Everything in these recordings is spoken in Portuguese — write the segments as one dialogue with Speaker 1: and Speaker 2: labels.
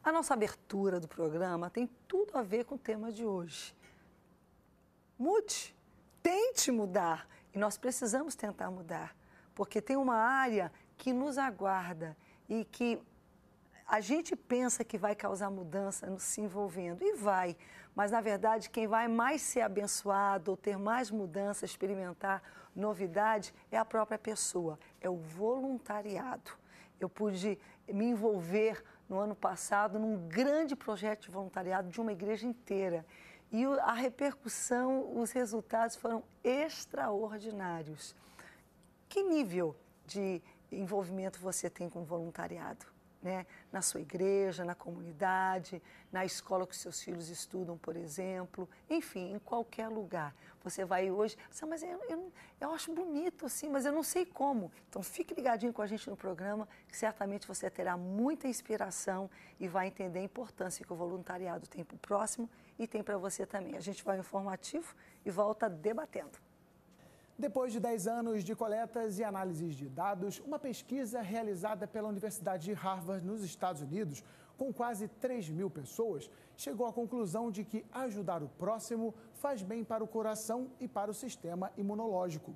Speaker 1: A nossa abertura do programa tem tudo a ver com o tema de hoje. Mude, tente mudar. E nós precisamos tentar mudar, porque tem uma área que nos aguarda e que a gente pensa que vai causar mudança nos se envolvendo, e vai. Mas, na verdade, quem vai mais ser abençoado ou ter mais mudança, experimentar novidade, é a própria pessoa, é o voluntariado. Eu pude me envolver no ano passado num grande projeto de voluntariado de uma igreja inteira. E a repercussão, os resultados foram extraordinários. Que nível de envolvimento você tem com o voluntariado? Né? Na sua igreja, na comunidade, na escola que seus filhos estudam, por exemplo, enfim, em qualquer lugar. Você vai hoje, mas eu acho bonito assim, mas eu não sei como. Então fique ligadinho com a gente no programa, que certamente você terá muita inspiração e vai entender a importância que o voluntariado tem para o próximo e tem para você também. A gente vai ao informativo e volta debatendo.
Speaker 2: Depois de 10 anos de coletas e análises de dados, uma pesquisa realizada pela Universidade de Harvard, nos Estados Unidos, com quase 3.000 pessoas, chegou à conclusão de que ajudar o próximo faz bem para o coração e para o sistema imunológico.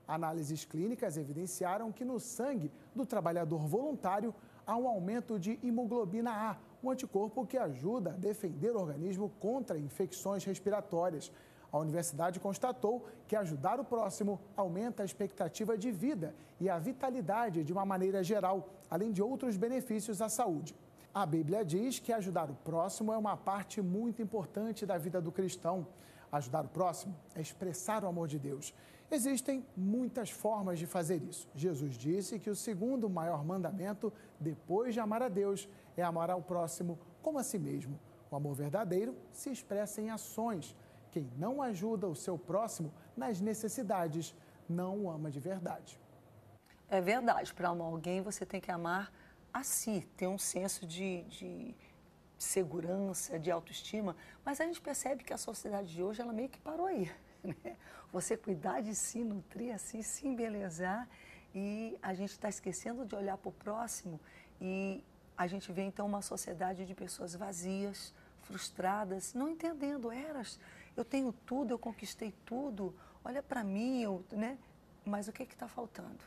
Speaker 2: Análises clínicas evidenciaram que no sangue do trabalhador voluntário há um aumento de hemoglobina A, um anticorpo que ajuda a defender o organismo contra infecções respiratórias. A universidade constatou que ajudar o próximo aumenta a expectativa de vida e a vitalidade de uma maneira geral, além de outros benefícios à saúde. A Bíblia diz que ajudar o próximo é uma parte muito importante da vida do cristão. Ajudar o próximo é expressar o amor de Deus. Existem muitas formas de fazer isso. Jesus disse que o segundo maior mandamento, depois de amar a Deus, é amar ao próximo como a si mesmo. O amor verdadeiro se expressa em ações. Quem não ajuda o seu próximo nas necessidades, não o ama de verdade.
Speaker 1: É verdade, para amar alguém você tem que amar a si, ter um senso de segurança, de autoestima, mas a gente percebe que a sociedade de hoje, ela meio que parou aí, né? Você cuidar de si, nutrir a si, se embelezar, e a gente está esquecendo de olhar para o próximo, e a gente vê então uma sociedade de pessoas vazias, frustradas, não entendendo, eu tenho tudo, eu conquistei tudo, olha para mim, né? Mas o que está faltando?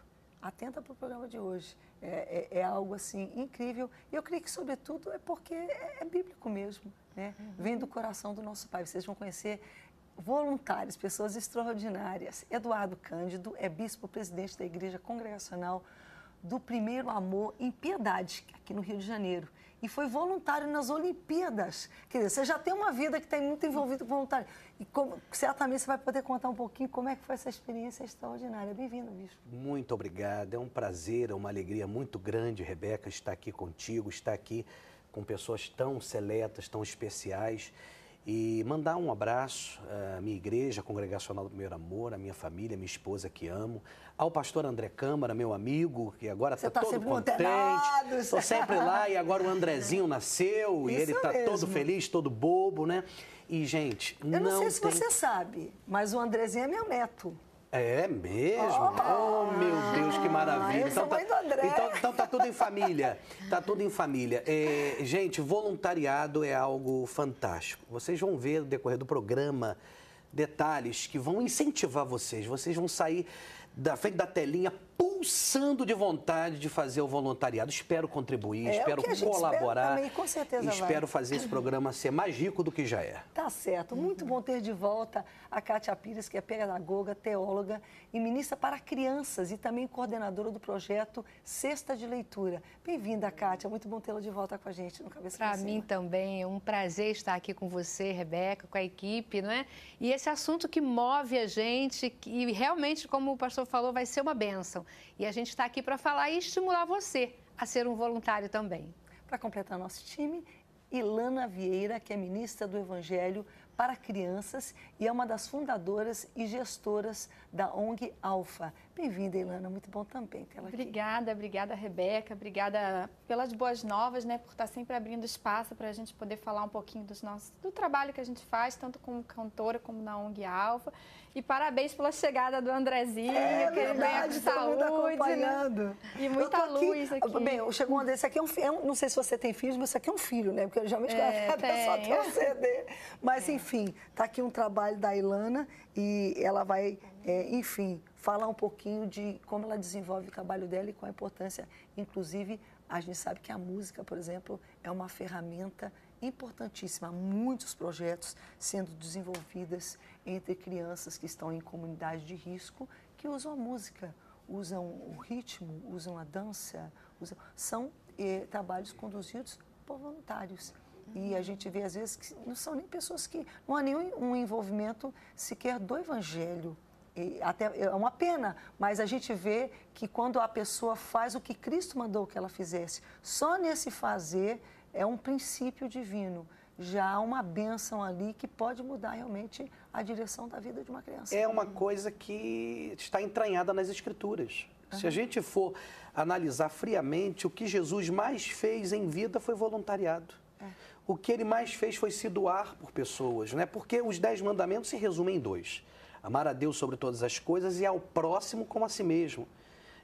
Speaker 1: Atenta para o programa de hoje, é algo assim incrível, e eu creio que sobretudo é porque é bíblico mesmo, né? Vem do coração do nosso Pai. Vocês vão conhecer voluntários, pessoas extraordinárias. Eduardo Cândido é bispo-presidente da Igreja Congregacional do Primeiro Amor em Piedade, aqui no Rio de Janeiro. E foi voluntário nas Olimpíadas. Quer dizer, você já tem uma vida que está muito envolvida com voluntário. E certamente você vai poder contar um pouquinho como é que foi essa experiência extraordinária. Bem-vindo, bispo.
Speaker 3: Muito obrigado. É um prazer, é uma alegria muito grande, Rebeca, estar aqui contigo, estar aqui com pessoas tão seletas, tão especiais. E mandar um abraço à minha igreja, a Congregacional do Primeiro Amor, à minha família, minha esposa que amo, ao pastor André Câmara, meu amigo, que agora está todo contente. Estou sempre lá, e agora o Andrezinho nasceu, e ele está todo feliz, todo bobo, né? E, gente,
Speaker 1: eu não sei se você sabe, mas o Andrezinho é meu neto.
Speaker 3: É mesmo? Oh, meu Deus, que maravilha. Então tá tudo em família. Tá tudo em família. Gente, voluntariado é algo fantástico. Vocês vão ver no decorrer do programa detalhes que vão incentivar vocês. Vocês vão sair da frente da telinha pulsando de vontade de fazer o voluntariado. Espero contribuir, espero colaborar.
Speaker 1: Também, com certeza
Speaker 3: espero fazer esse programa ser mais rico do que já é.
Speaker 1: Tá certo. Muito bom ter de volta a Kátia Pires, que é pedagoga, teóloga e ministra para crianças e também coordenadora do projeto Cesta de Leitura. Bem-vinda, Kátia. Muito bom tê-la de volta com a gente no Cabeça
Speaker 4: Para mim também é um prazer estar aqui com você, Rebeca, com a equipe, não é? E esse assunto que move a gente e realmente, como o pastor falou, vai ser uma bênção. E a gente está aqui para falar e estimular você a ser um voluntário também.
Speaker 1: Para completar nosso time, Ilana Vieira, que é ministra do Evangelho para crianças e é uma das fundadoras e gestoras da ONG Alfa. Bem-vinda, Ilana, muito bom também tê-la aqui.
Speaker 5: Obrigada, Rebeca, obrigada pelas boas novas, né, por estar sempre abrindo espaço para a gente poder falar um pouquinho do trabalho que a gente faz, tanto como cantora como na ONG Alfa. E parabéns pela chegada do Andrezinho, que ele venha com saúde, né? E muita luz aqui.
Speaker 1: Bem, chegou o André, esse aqui é um filho, não sei se você tem filhos, mas esse aqui é um filho, né? Porque geralmente a pessoa tem um CD. Mas, enfim, está aqui um trabalho da Ilana e ela vai, enfim, falar um pouquinho de como ela desenvolve o trabalho dela e qual a importância. Inclusive, a gente sabe que a música, por exemplo, é uma ferramenta importantíssima. Há muitos projetos sendo desenvolvidos entre crianças que estão em comunidade de risco, que usam a música, usam o ritmo, usam a dança, são trabalhos conduzidos por voluntários. E a gente vê, às vezes, que não são nem pessoas que... Não há nenhum envolvimento sequer do Evangelho. E até é uma pena, mas a gente vê que quando a pessoa faz o que Cristo mandou que ela fizesse, só nesse fazer é um princípio divino. Já há uma bênção ali que pode mudar realmente a direção da vida de uma criança.
Speaker 3: É uma coisa que está entranhada nas Escrituras. Se a gente for analisar friamente, o que Jesus mais fez em vida foi voluntariado. O que ele mais fez foi se doar por pessoas, né? Porque os 10 mandamentos se resumem em 2. Amar a Deus sobre todas as coisas e ao próximo como a si mesmo.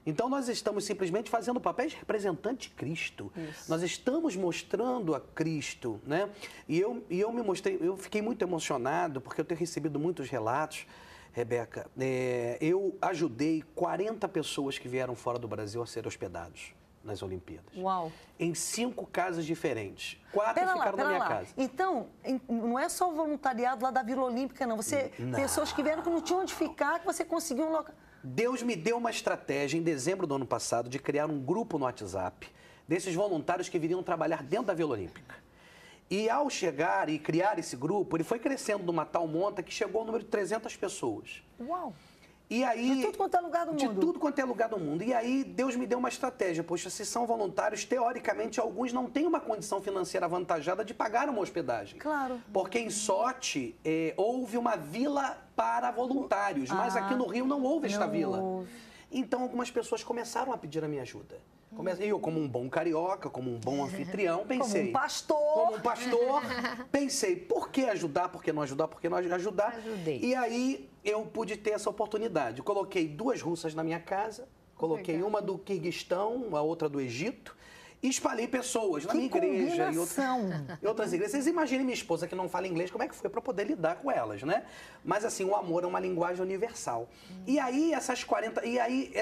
Speaker 3: Então, nós estamos simplesmente fazendo o papel de representante de Cristo. Isso. Nós estamos mostrando a Cristo, né? E eu fiquei muito emocionado, porque eu tenho recebido muitos relatos, Rebeca. Eu ajudei 40 pessoas que vieram fora do Brasil a serem hospedados nas Olimpíadas.
Speaker 1: Uau!
Speaker 3: Em 5 casas diferentes. 4 ficaram na minha casa.
Speaker 1: Então, não é só o voluntariado lá da Vila Olímpica, não. Pessoas que vieram que não tinham onde ficar, que você conseguiu um local.
Speaker 3: Deus me deu uma estratégia em dezembro do ano passado de criar um grupo no WhatsApp desses voluntários que viriam trabalhar dentro da Vila Olímpica. E ao chegar e criar esse grupo, ele foi crescendo numa tal monta que chegou ao número de 300 pessoas.
Speaker 1: Uau!
Speaker 3: E aí,
Speaker 1: de tudo quanto é lugar do mundo.
Speaker 3: De tudo quanto é lugar do mundo. E aí, Deus me deu uma estratégia. Poxa, se são voluntários, teoricamente, alguns não têm uma condição financeira avantajada de pagar uma hospedagem.
Speaker 1: Claro.
Speaker 3: Porque em Sochi, houve uma vila para voluntários, mas aqui no Rio não houve esta vila. Então, algumas pessoas começaram a pedir a minha ajuda. Eu, como um bom carioca, como um bom anfitrião, pensei...
Speaker 1: Como um pastor.
Speaker 3: Como um pastor, pensei, por que ajudar, por que não ajudar, por que não ajudar?
Speaker 4: Ajudei.
Speaker 3: E aí, eu pude ter essa oportunidade. Coloquei 2 russas na minha casa, coloquei uma do Quirguistão, a outra do Egito, e espalhei pessoas na minha igreja e outras igrejas. Vocês imaginem minha esposa que não fala inglês, como é que foi para poder lidar com elas, né? Mas assim, o amor é uma linguagem universal. E aí,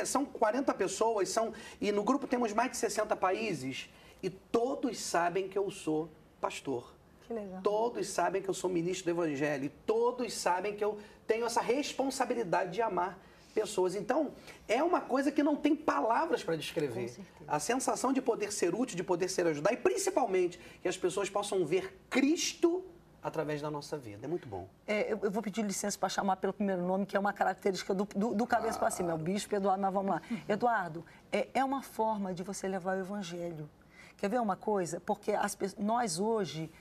Speaker 3: são 40 pessoas, e no grupo temos mais de 60 países, e todos sabem que eu sou pastor.
Speaker 1: Que legal.
Speaker 3: Todos sabem que eu sou ministro do Evangelho, e todos sabem que eu tenho essa responsabilidade de amar pessoas. Então, é uma coisa que não tem palavras para descrever. A sensação de poder ser útil, de poder ser ajudar, e principalmente que as pessoas possam ver Cristo através da nossa vida. É muito bom.
Speaker 1: Eu vou pedir licença para chamar pelo primeiro nome, que é uma característica do cabeça para cima. É o Bispo Eduardo, mas vamos lá. Eduardo, é uma forma de você levar o Evangelho. Quer ver uma coisa? Porque nós hoje...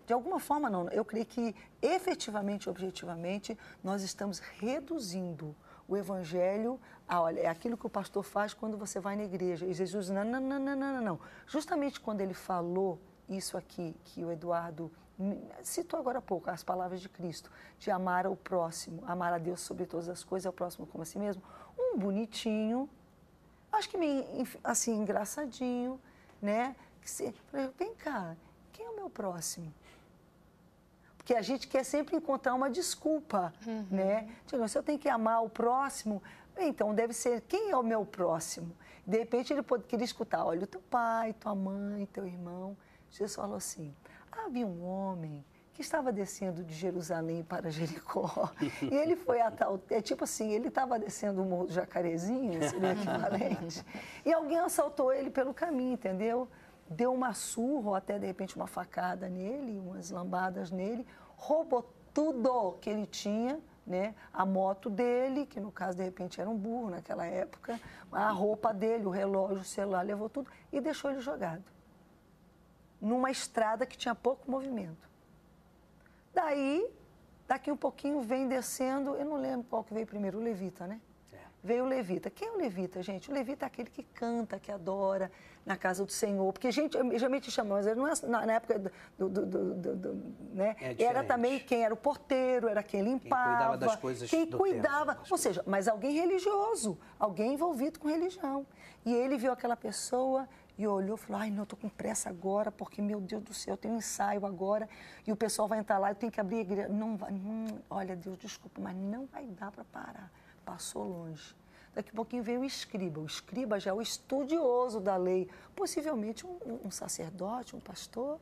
Speaker 1: de alguma forma, não. Eu creio que, efetivamente, objetivamente, nós estamos reduzindo o Evangelho a, olha, é aquilo que o pastor faz quando você vai na igreja. E Jesus, não. Justamente quando ele falou isso aqui, que o Eduardo citou agora há pouco, as palavras de Cristo, de amar ao próximo, amar a Deus sobre todas as coisas, ao próximo como a si mesmo, um bonitinho, acho que meio, assim, engraçadinho, né? Vem cá, quem é o meu próximo? Porque a gente quer sempre encontrar uma desculpa, né? Tipo, se eu tenho que amar o próximo, então deve ser quem é o meu próximo? De repente ele queria escutar, olha, o teu pai, tua mãe, teu irmão. Jesus falou assim, havia um homem que estava descendo de Jerusalém para Jericó. E ele foi a tal... tipo assim, ele estava descendo o Morro do Jacarezinho, seria equivalente. E alguém assaltou ele pelo caminho, entendeu? Deu uma surra, ou até, de repente, uma facada nele, umas lambadas nele, roubou tudo que ele tinha, né? A moto dele, que no caso, de repente, era um burro naquela época, a roupa dele, o relógio, o celular, levou tudo e deixou ele jogado. Numa estrada que tinha pouco movimento. Daí, daqui um pouquinho, vem descendo, eu não lembro qual que veio primeiro, o levita, né? veio o levita. Quem é o levita, gente? O levita é aquele que canta, que adora na casa do Senhor. Porque, gente, geralmente chamamos, não é na época né? Era também quem era o porteiro, era quem limpava.
Speaker 3: Quem cuidava das coisas
Speaker 1: quem
Speaker 3: do
Speaker 1: cuidava,
Speaker 3: templo,
Speaker 1: ou seja, mas alguém religioso, alguém envolvido com religião. E ele viu aquela pessoa e olhou e falou, ai, não, eu estou com pressa agora, porque, meu Deus do céu, eu tenho um ensaio agora, e o pessoal vai entrar lá, eu tenho que abrir a igreja. Não vai, olha, Deus, desculpa, mas não vai dar para parar. Passou longe. Daqui a pouquinho veio o escriba. O escriba já é o estudioso da lei, possivelmente um sacerdote, um pastor.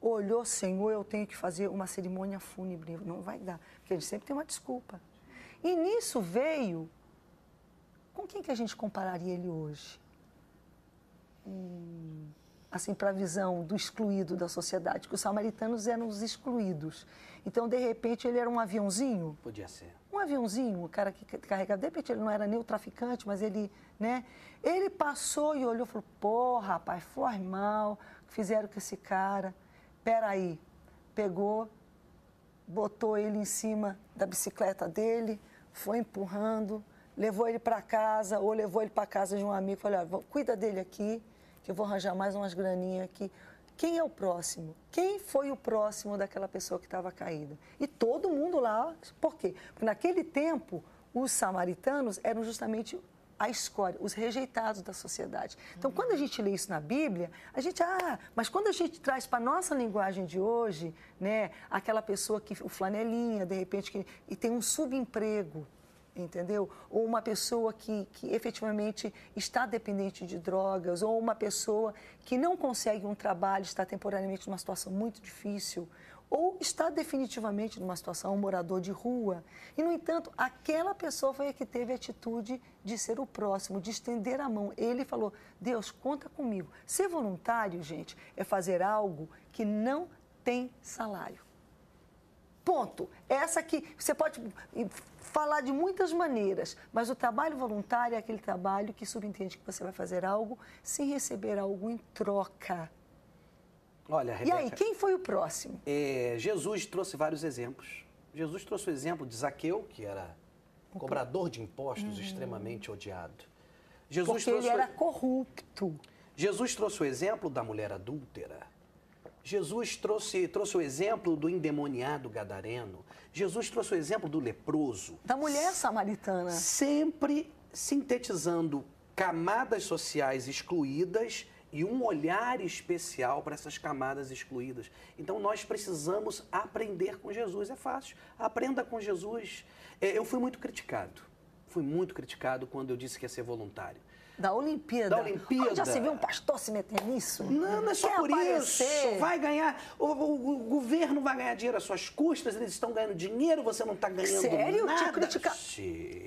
Speaker 1: Olhou, Senhor, eu tenho que fazer uma cerimônia fúnebre. Não vai dar, porque ele sempre tem uma desculpa. E nisso veio, com quem que a gente compararia ele hoje? Assim, para a visão do excluído da sociedade, que os samaritanos eram os excluídos. Então, de repente, ele era um aviãozinho.
Speaker 3: Podia ser.
Speaker 1: Um aviãozinho, o cara que carregava. De repente, ele não era nem o traficante, mas ele, né? Ele passou e olhou e falou, pô, rapaz, foi mal, fizeram com esse cara. Peraí. Pegou, botou ele em cima da bicicleta dele, foi empurrando, levou ele para casa, ou levou ele para casa de um amigo, falou, olha, cuida dele aqui, que eu vou arranjar mais umas graninhas aqui. Quem é o próximo? Quem foi o próximo daquela pessoa que estava caída? E todo mundo lá, por quê? Porque naquele tempo, os samaritanos eram justamente a escória, os rejeitados da sociedade. Então, quando a gente lê isso na Bíblia, a gente, mas quando a gente traz para a nossa linguagem de hoje, né, aquela pessoa que, o flanelinha, de repente, e tem um subemprego, entendeu? Ou uma pessoa que efetivamente está dependente de drogas, ou uma pessoa que não consegue um trabalho, está temporariamente numa situação muito difícil, ou está definitivamente numa situação, um morador de rua. E, no entanto, aquela pessoa foi a que teve a atitude de ser o próximo, de estender a mão. Ele falou, Deus, conta comigo. Ser voluntário, gente, é fazer algo que não tem salário. Ponto. Essa aqui, você pode falar de muitas maneiras, mas o trabalho voluntário é aquele trabalho que subentende que você vai fazer algo sem receber algo em troca.
Speaker 3: Olha, Rebeca,
Speaker 1: e aí, quem foi o próximo?
Speaker 3: Jesus trouxe vários exemplos. Jesus trouxe o exemplo de Zaqueu, que era cobrador de impostos, extremamente odiado.
Speaker 1: Porque ele era corrupto.
Speaker 3: Jesus trouxe o exemplo da mulher adúltera. Jesus trouxe o exemplo do endemoniado gadareno. Jesus trouxe o exemplo do leproso.
Speaker 1: Da mulher samaritana.
Speaker 3: Sempre sintetizando camadas sociais excluídas e um olhar especial para essas camadas excluídas. Então, nós precisamos aprender com Jesus. É fácil. Aprenda com Jesus. Eu fui muito criticado. Fui muito criticado quando eu disse que ia ser voluntário.
Speaker 1: Da Olimpíada.
Speaker 3: Da Olimpíada.
Speaker 1: Já se viu um pastor se meter nisso?
Speaker 3: Não, não é só
Speaker 1: Quer
Speaker 3: por
Speaker 1: aparecer?
Speaker 3: Isso. Vai ganhar. O governo vai ganhar dinheiro às suas custas, eles estão ganhando dinheiro, você não está ganhando
Speaker 1: Sério?
Speaker 3: nada.
Speaker 1: Te criticar?
Speaker 3: Sim.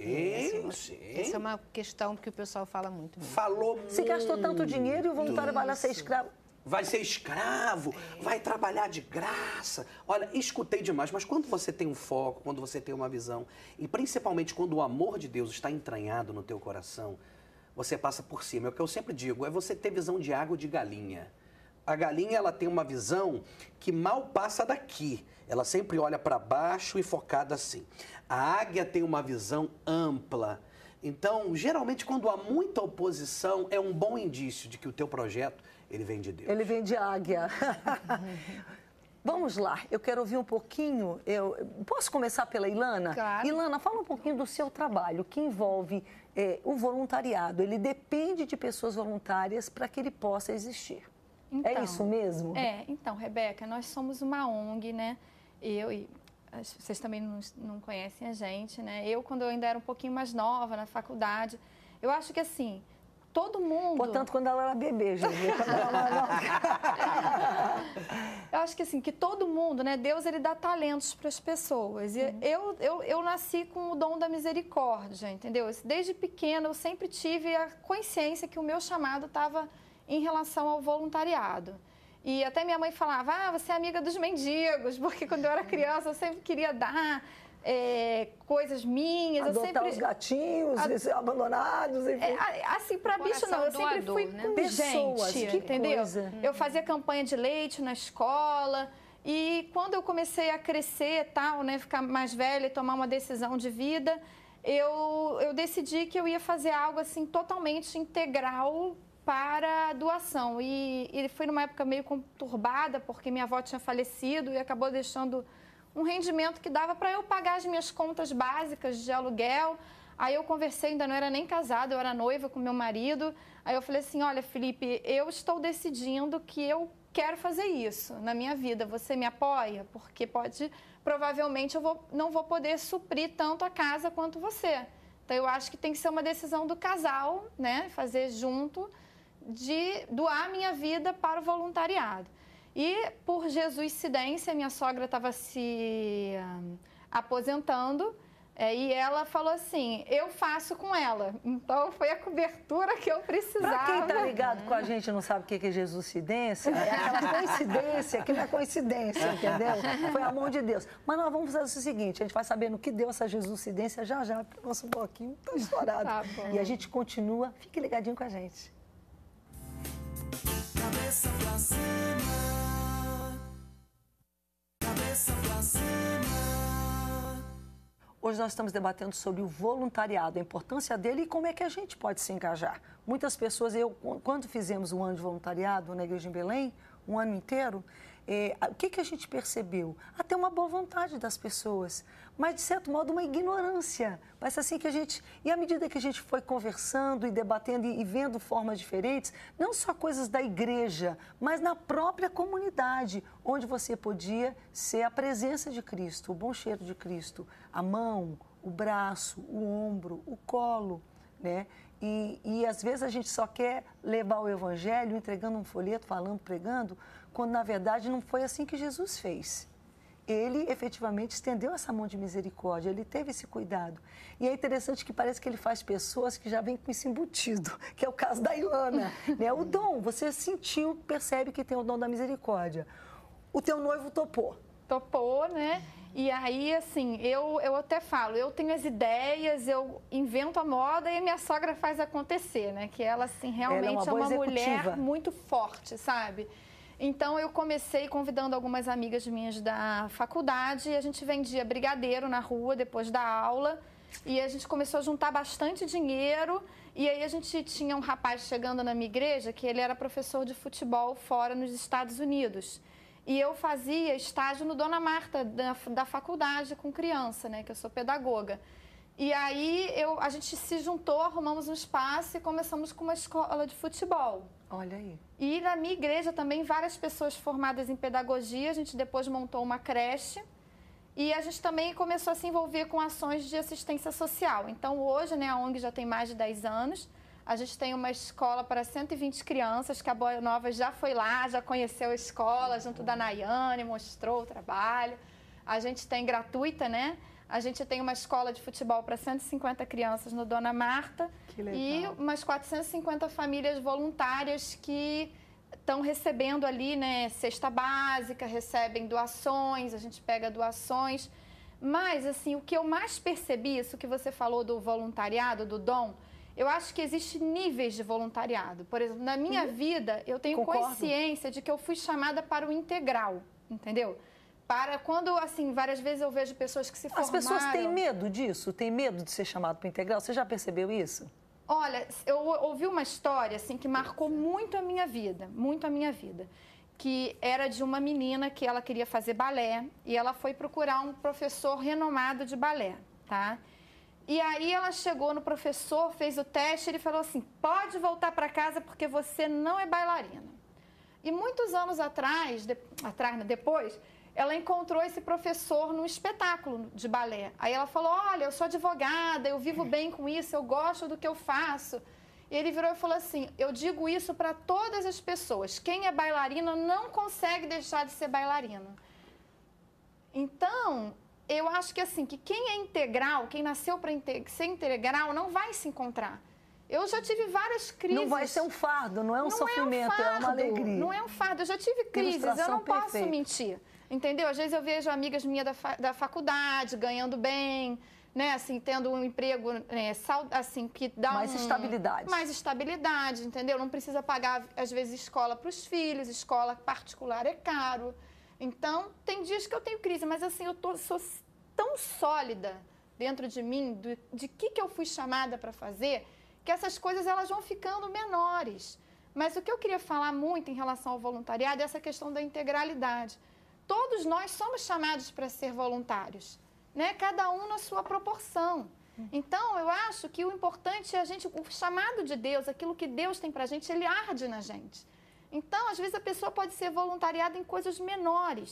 Speaker 4: Essa é uma questão que o pessoal fala muito mesmo.
Speaker 3: Falou
Speaker 1: Se
Speaker 3: muito.
Speaker 1: gastou tanto dinheiro e o voluntário vai lá ser escravo.
Speaker 3: Vai ser escravo, vai trabalhar de graça. Olha, escutei demais, mas quando você tem um foco, quando você tem uma visão, e principalmente quando o amor de Deus está entranhado no teu coração, você passa por cima. É o que eu sempre digo, é você ter visão de água de galinha. A galinha, ela tem uma visão que mal passa daqui. Ela sempre olha para baixo e focada assim. A águia tem uma visão ampla. Então, geralmente, quando há muita oposição, é um bom indício de que o teu projeto, ele vem de Deus.
Speaker 1: Ele vem de águia. Vamos lá, eu quero ouvir um pouquinho. Posso começar pela Ilana?
Speaker 4: Claro.
Speaker 1: Ilana, fala um pouquinho do seu trabalho, que envolve o voluntariado. Ele depende de pessoas voluntárias para que ele possa existir.
Speaker 5: Então,
Speaker 1: é isso mesmo?
Speaker 5: Então, Rebeca, nós somos uma ONG, né? Vocês também não conhecem a gente, né? Quando eu ainda era um pouquinho mais nova, na faculdade, eu acho que assim, todo mundo...
Speaker 1: Portanto, quando ela era bebê, já viu? Quando ela era nova.
Speaker 5: Eu acho que assim, que todo mundo, né? Deus, ele dá talentos para as pessoas. E eu nasci com o dom da misericórdia, entendeu? Desde pequena, eu sempre tive a consciência que o meu chamado estava em relação ao voluntariado. E até minha mãe falava, você é amiga dos mendigos, porque quando eu era criança eu sempre queria dar coisas minhas.
Speaker 1: Adotar os gatinhos, abandonados, enfim.
Speaker 5: Assim, para bicho não, eu sempre fui com
Speaker 1: pessoas,
Speaker 5: gente, entendeu?
Speaker 1: Coisa.
Speaker 5: Eu fazia campanha de leite na escola e quando eu comecei a crescer, tal, né, ficar mais velha e tomar uma decisão de vida, eu decidi que eu ia fazer algo assim totalmente integral para a doação. E foi numa época meio conturbada, porque minha avó tinha falecido e acabou deixando um rendimento que dava para eu pagar as minhas contas básicas de aluguel. Aí eu conversei, ainda não era nem casada, eu era noiva com meu marido. Aí eu falei assim, olha, Felipe, eu estou decidindo que eu quero fazer isso na minha vida. Você me apoia? Porque provavelmente não vou poder suprir tanto a casa quanto você. Então eu acho que tem que ser uma decisão do casal, né? Fazer junto, de doar minha vida para o voluntariado. E por jesuicidência, minha sogra estava se aposentando. E ela falou assim, eu faço com ela. Então, foi a cobertura que eu precisava.
Speaker 1: Para quem está ligado com a gente e não sabe o que é jesucidência, é aquela coincidência, que não é coincidência, entendeu? Foi a mão de Deus. Mas nós vamos fazer o seguinte, a gente vai saber no que deu essa jesucidência já, porque o nosso bloquinho está estourado.
Speaker 5: Tá bom.
Speaker 1: E a gente continua, fique ligadinho com a gente.
Speaker 6: Cabeça pra cima. Cabeça pra cima.
Speaker 1: Hoje nós estamos debatendo sobre o voluntariado, a importância dele e como é que a gente pode se engajar. Muitas pessoas, quando fizemos um ano de voluntariado na Igreja em Belém, um ano inteiro, o que a gente percebeu? Até uma boa vontade das pessoas, mas de certo modo uma ignorância. Parece assim que e à medida que a gente foi conversando e debatendo e vendo formas diferentes, não só coisas da igreja, mas na própria comunidade, onde você podia ser a presença de Cristo, o bom cheiro de Cristo, a mão, o braço, o ombro, o colo, né? E às vezes a gente só quer levar o evangelho entregando um folheto, falando, pregando, quando na verdade não foi assim que Jesus fez. Ele efetivamente estendeu essa mão de misericórdia, ele teve esse cuidado. E é interessante que parece que ele faz pessoas que já vêm com isso embutido, que é o caso da Ilana, né? O dom, você sentiu, percebe que tem o dom da misericórdia. O teu noivo topou.
Speaker 5: Topou, né? E aí, assim, eu até falo, eu tenho as ideias, eu invento a moda e a minha sogra faz acontecer, né? Que ela, assim, realmente é uma mulher muito forte, sabe? Então, eu comecei convidando algumas amigas minhas da faculdade e a gente vendia brigadeiro na rua depois da aula e a gente começou a juntar bastante dinheiro e aí a gente tinha um rapaz chegando na minha igreja que ele era professor de futebol fora nos Estados Unidos. E eu fazia estágio no Dona Marta, da faculdade, com criança, né? Que eu sou pedagoga. E aí a gente se juntou, arrumamos um espaço e começamos com uma escola de futebol.
Speaker 1: Olha aí.
Speaker 5: E na minha igreja também, várias pessoas formadas em pedagogia. A gente depois montou uma creche. E a gente também começou a se envolver com ações de assistência social. Então, hoje, né, a ONG já tem mais de 10 anos. A gente tem uma escola para 120 crianças, que a Boa Nova já foi lá, já conheceu a escola, junto da Nayane, mostrou o trabalho. A gente tem gratuita, né? A gente tem uma escola de futebol para 150 crianças no Dona Marta.
Speaker 1: Que legal.
Speaker 5: E umas 450 famílias voluntárias que estão recebendo ali, né, cesta básica, recebem doações, a gente pega doações. Mas, assim, o que eu mais percebi, isso que você falou do voluntariado, do dom, eu acho que existem níveis de voluntariado. Por exemplo, na minha vida, eu tenho consciência de que eu fui chamada para o integral, entendeu? Para quando, assim, várias vezes eu vejo pessoas que se formaram...
Speaker 1: As pessoas têm medo disso? Têm medo de ser chamado para o integral? Você já percebeu isso?
Speaker 5: Olha, eu ouvi uma história, assim, que marcou muito a minha vida, que era de uma menina que ela queria fazer balé e ela foi procurar um professor renomado de balé, tá? E aí ela chegou no professor, fez o teste, ele falou assim, pode voltar para casa porque você não é bailarina. E muitos anos depois, ela encontrou esse professor num espetáculo de balé. Aí ela falou, olha, eu sou advogada, eu vivo bem com isso, eu gosto do que eu faço. E ele virou e falou assim, eu digo isso para todas as pessoas, quem é bailarina não consegue deixar de ser bailarina. Então... eu acho que assim, que quem é integral, quem nasceu para ser integral, não vai se encontrar. Eu já tive várias crises.
Speaker 1: Não vai ser um fardo, não é um sofrimento, é uma alegria.
Speaker 5: Não é um fardo, eu já tive crises, eu não posso mentir. Entendeu? Às vezes eu vejo amigas minhas da faculdade ganhando bem, né? Assim, tendo um emprego, né, assim, que dá
Speaker 1: mais estabilidade.
Speaker 5: Mais estabilidade, entendeu? Não precisa pagar, às vezes, escola para os filhos, escola particular é caro. Então, tem dias que eu tenho crise, mas assim, sou tão sólida dentro de mim, de que eu fui chamada para fazer, que essas coisas elas vão ficando menores. Mas o que eu queria falar muito em relação ao voluntariado é essa questão da integralidade. Todos nós somos chamados para ser voluntários, né? Cada um na sua proporção. Então, eu acho que o importante é o chamado de Deus, aquilo que Deus tem para a gente, ele arde na gente. Então, às vezes, a pessoa pode ser voluntariada em coisas menores.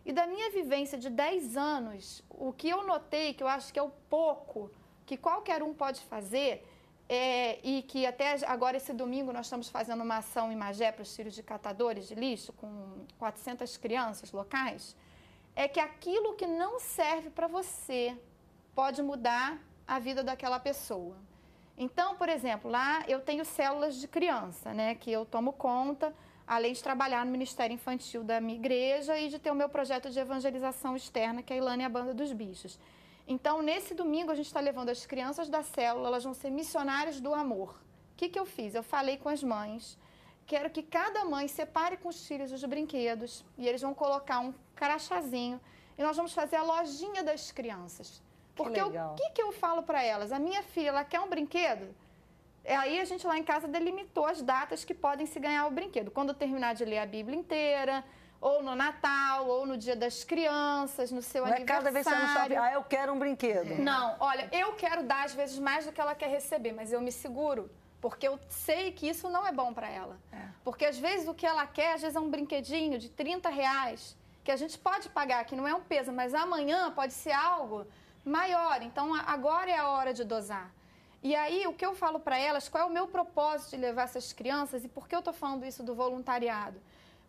Speaker 5: E da minha vivência de 10 anos, o que eu notei, que eu acho que é o pouco que qualquer um pode fazer, e que até agora, esse domingo, nós estamos fazendo uma ação em Magé para os filhos de catadores de lixo, com 400 crianças locais, é que aquilo que não serve para você pode mudar a vida daquela pessoa. Então, por exemplo, lá eu tenho células de criança, né, que eu tomo conta, além de trabalhar no Ministério Infantil da minha igreja e de ter o meu projeto de evangelização externa, que é a Ilana e a Banda dos Bichos. Então, nesse domingo, a gente está levando as crianças da célula, elas vão ser missionárias do amor. O que eu fiz? Eu falei com as mães, quero que cada mãe separe com os filhos os brinquedos e eles vão colocar um crachazinho e nós vamos fazer a lojinha das crianças. Porque o que eu falo para elas? A minha filha, ela quer um brinquedo? Aí a gente lá em casa delimitou as datas que podem se ganhar o brinquedo. Quando terminar de ler a Bíblia inteira, ou no Natal, ou no Dia das Crianças, no seu aniversário.
Speaker 1: Cada vez que você no shopping, eu quero um brinquedo.
Speaker 5: Não, olha, eu quero dar às vezes mais do que ela quer receber, mas eu me seguro, porque eu sei que isso não é bom para ela. Porque às vezes o que ela quer, às vezes é um brinquedinho de R$30, que a gente pode pagar, que não é um peso, mas amanhã pode ser algo maior. Então, agora é a hora de dosar. E aí, o que eu falo para elas, qual é o meu propósito de levar essas crianças e por que eu estou falando isso do voluntariado?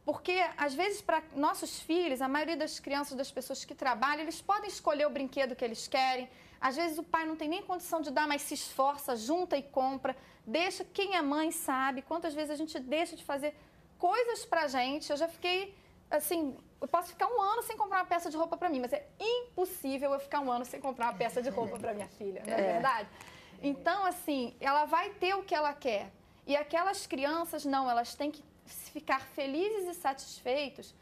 Speaker 5: Porque, às vezes, para nossos filhos, a maioria das crianças, das pessoas que trabalham, eles podem escolher o brinquedo que eles querem. Às vezes, o pai não tem nem condição de dar, mas se esforça, junta e compra. Deixa, quem é mãe sabe quantas vezes a gente deixa de fazer coisas para a gente. Eu já fiquei, assim, eu posso ficar um ano sem comprar uma peça de roupa para mim, mas é impossível eu ficar um ano sem comprar uma peça de roupa para minha filha, não é verdade? Então, assim, ela vai ter o que ela quer. E aquelas crianças, não, elas têm que ficar felizes e satisfeitos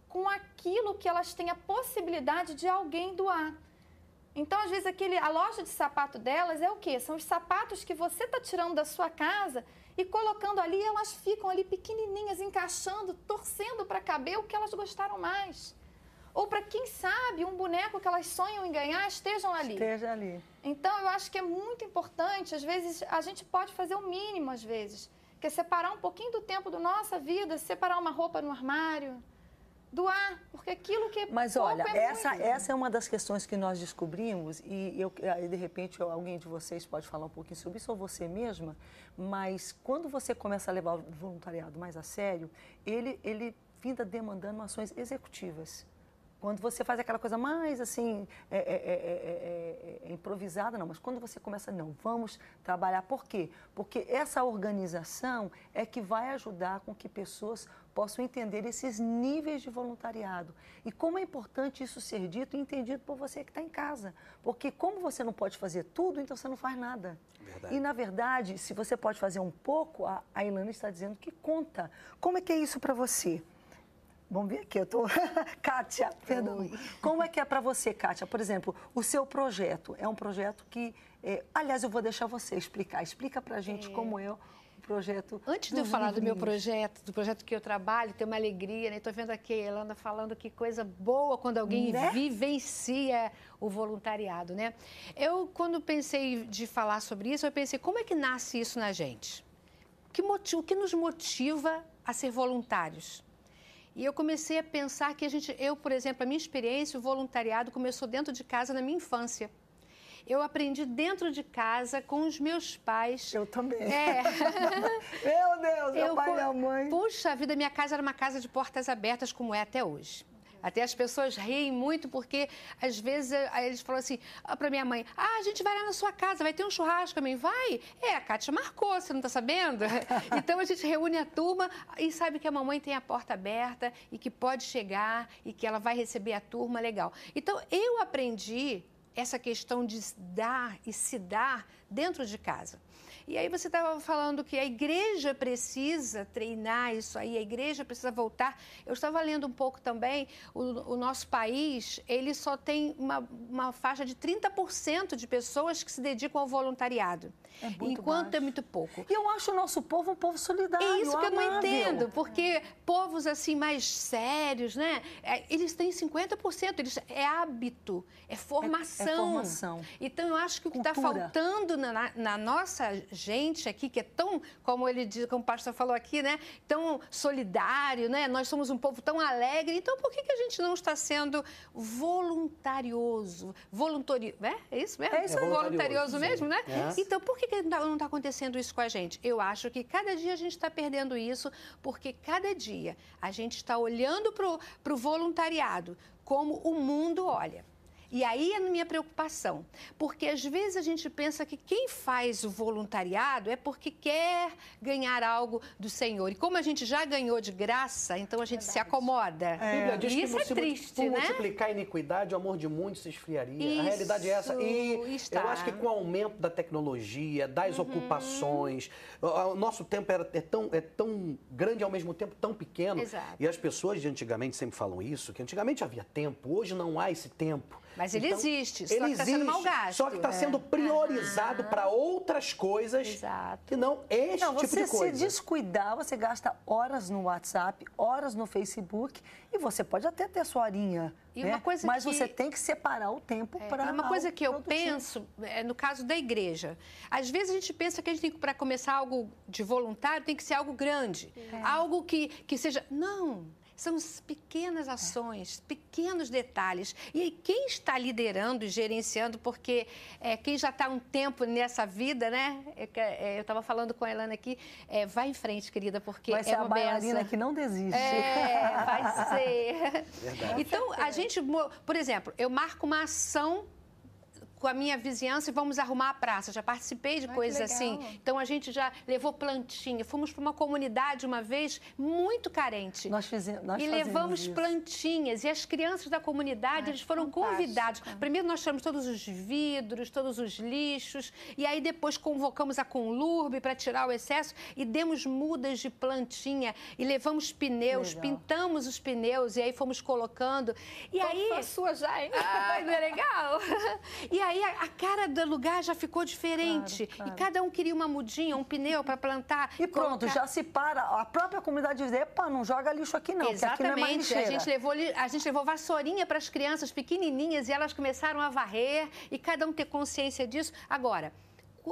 Speaker 5: com aquilo que elas têm a possibilidade de alguém doar. Então, às vezes, a loja de sapato delas é o quê? São os sapatos que você está tirando da sua casa e colocando ali, elas ficam ali pequenininhas, encaixando, torcendo para caber o que elas gostaram mais. Ou para, quem sabe, um boneco que elas sonham em ganhar estejam ali.
Speaker 1: Esteja ali.
Speaker 5: Então, eu acho que é muito importante, às vezes, a gente pode fazer o mínimo, às vezes, que é separar um pouquinho do tempo da nossa vida, separar uma roupa no armário, doar, porque aquilo que é
Speaker 1: Mas
Speaker 5: pouco
Speaker 1: olha,
Speaker 5: é muito.
Speaker 1: essa é uma das questões que nós descobrimos e de repente alguém de vocês pode falar um pouquinho sobre isso, ou você mesma, mas quando você começa a levar o voluntariado mais a sério, ele vinda demandando ações executivas. Quando você faz aquela coisa mais, assim, improvisada, não. Mas quando você começa, não, vamos trabalhar. Por quê? Porque essa organização é que vai ajudar com que pessoas possam entender esses níveis de voluntariado. E como é importante isso ser dito e entendido por você que está em casa. Porque como você não pode fazer tudo, então você não faz nada. Verdade. E, na verdade, se você pode fazer um pouco, a Ilana está dizendo que conta. Como é que é isso para você? Vamos ver aqui, eu estou... Kátia, perdão. Oi. Como é que é para você, Kátia? Por exemplo, o seu projeto é um projeto que... aliás, eu vou deixar você explicar. Explica para a gente como é o projeto.
Speaker 4: Antes de eu falar do meu projeto, do projeto que eu trabalho, tem uma alegria, né? Estou vendo aqui a Ilana falando que coisa boa quando alguém vivencia o voluntariado, né? Eu, quando pensei de falar sobre isso, eu pensei, como é que nasce isso na gente? O que nos motiva a ser voluntários? E eu comecei a pensar que por exemplo, a minha experiência, o voluntariado começou dentro de casa na minha infância. Eu aprendi dentro de casa com os meus pais.
Speaker 1: Eu também. Meu Deus, meu pai e minha mãe.
Speaker 4: Puxa vida, minha casa era uma casa de portas abertas, como é até hoje. Até as pessoas riem muito, porque às vezes eles falam assim para minha mãe, a gente vai lá na sua casa, vai ter um churrasco. A mãe, vai? A Kátia marcou, você não está sabendo? Então a gente reúne a turma e sabe que a mamãe tem a porta aberta e que pode chegar e que ela vai receber a turma, legal. Então eu aprendi essa questão de dar e se dar dentro de casa. E aí você estava falando que a igreja precisa treinar isso aí, a igreja precisa voltar. Eu estava lendo um pouco também, o nosso país, ele só tem uma faixa de 30% de pessoas que se dedicam ao voluntariado.
Speaker 1: É muito
Speaker 4: enquanto
Speaker 1: baixo.
Speaker 4: É muito pouco.
Speaker 1: E eu acho o nosso povo um povo solidário,
Speaker 4: É isso que eu não
Speaker 1: amável.
Speaker 4: entendo, porque povos assim mais sérios, né? Eles têm 50%, é hábito, é formação.
Speaker 1: É formação.
Speaker 4: Então eu acho que o que está
Speaker 1: Cultura.
Speaker 4: faltando na nossa gente aqui, que é tão, como ele diz, como o pastor falou aqui, né? Tão solidário, né? Nós somos um povo tão alegre. Então por que a gente não está sendo voluntarioso? É isso mesmo?
Speaker 1: É isso aí.
Speaker 4: Voluntarioso mesmo, né?
Speaker 3: É.
Speaker 4: Então por que não está acontecendo isso com a gente? Eu acho que cada dia a gente está perdendo isso, porque cada dia a gente está olhando para o voluntariado como o mundo olha. E aí é a minha preocupação, porque às vezes a gente pensa que quem faz o voluntariado é porque quer ganhar algo do Senhor. E como a gente já ganhou de graça, então a gente se acomoda.
Speaker 3: A Bíblia diz
Speaker 4: E
Speaker 3: que
Speaker 4: isso é
Speaker 3: se
Speaker 4: triste,
Speaker 3: por
Speaker 4: né?
Speaker 3: multiplicar a iniquidade, o amor de muitos se esfriaria.
Speaker 4: Isso,
Speaker 3: A realidade é essa. E
Speaker 4: está.
Speaker 3: eu acho que com o aumento da tecnologia, das ocupações, o nosso tempo é tão grande e ao mesmo tempo tão pequeno.
Speaker 4: Exato.
Speaker 3: E as pessoas de antigamente sempre falam isso, que antigamente havia tempo, hoje não há esse tempo.
Speaker 4: Mas ele existe, só
Speaker 3: ele
Speaker 4: que está sendo mal
Speaker 3: existe,
Speaker 4: gasto.
Speaker 3: Só que está sendo priorizado para outras coisas
Speaker 4: Exato.
Speaker 3: que não este
Speaker 1: Não,
Speaker 3: tipo
Speaker 1: você
Speaker 3: de coisa.
Speaker 1: se descuidar, você gasta horas no WhatsApp, horas no Facebook, e você pode até ter sua horinha,
Speaker 4: E
Speaker 1: né?
Speaker 4: uma coisa
Speaker 1: Mas
Speaker 4: que-
Speaker 1: você tem que separar o tempo para
Speaker 4: E uma coisa que eu
Speaker 1: produtivo.
Speaker 4: penso, no caso da igreja, às vezes a gente pensa que a gente tem que, para começar algo de voluntário, tem que ser algo grande, algo que seja... Não, são pequenas ações, pequenos detalhes. E aí, quem está liderando e gerenciando, porque quem já está há um tempo nessa vida, né? Eu estava falando com a Elana aqui, vai em frente, querida, porque
Speaker 1: Vai ser
Speaker 4: é
Speaker 1: a
Speaker 4: uma
Speaker 1: bailarina
Speaker 4: benção.
Speaker 1: que não desiste.
Speaker 4: Vai ser.
Speaker 3: Verdade.
Speaker 4: Então, a gente, por exemplo, eu marco uma ação com a minha vizinhança e vamos arrumar a praça. Já participei de coisas
Speaker 5: que legal.
Speaker 4: assim. Então, a gente já levou plantinha. Fomos para uma comunidade uma vez muito carente.
Speaker 1: Nós fazemos
Speaker 4: levamos
Speaker 1: isso.
Speaker 4: plantinhas. E as crianças da comunidade, eles foram
Speaker 5: fantástico.
Speaker 4: convidados. Primeiro, nós tiramos todos os vidros, todos os lixos. E aí, depois, convocamos a Conlurb para tirar o excesso. E demos mudas de plantinha. E levamos pneus,
Speaker 1: Legal.
Speaker 4: pintamos os pneus. E aí, fomos colocando. E aí...
Speaker 5: Foi a sua já, hein?
Speaker 4: Ai, não é legal? E aí a cara do lugar já ficou diferente.
Speaker 1: Claro.
Speaker 4: E cada um queria uma mudinha, um pneu para plantar.
Speaker 1: E pronto,
Speaker 4: colocar.
Speaker 1: já se para. A própria comunidade diz, epa, não joga lixo aqui não, porque aqui não é mais
Speaker 4: Exatamente.
Speaker 1: lixeira.
Speaker 4: A gente levou vassourinha para as crianças pequenininhas e elas começaram a varrer e cada um ter consciência disso. Agora,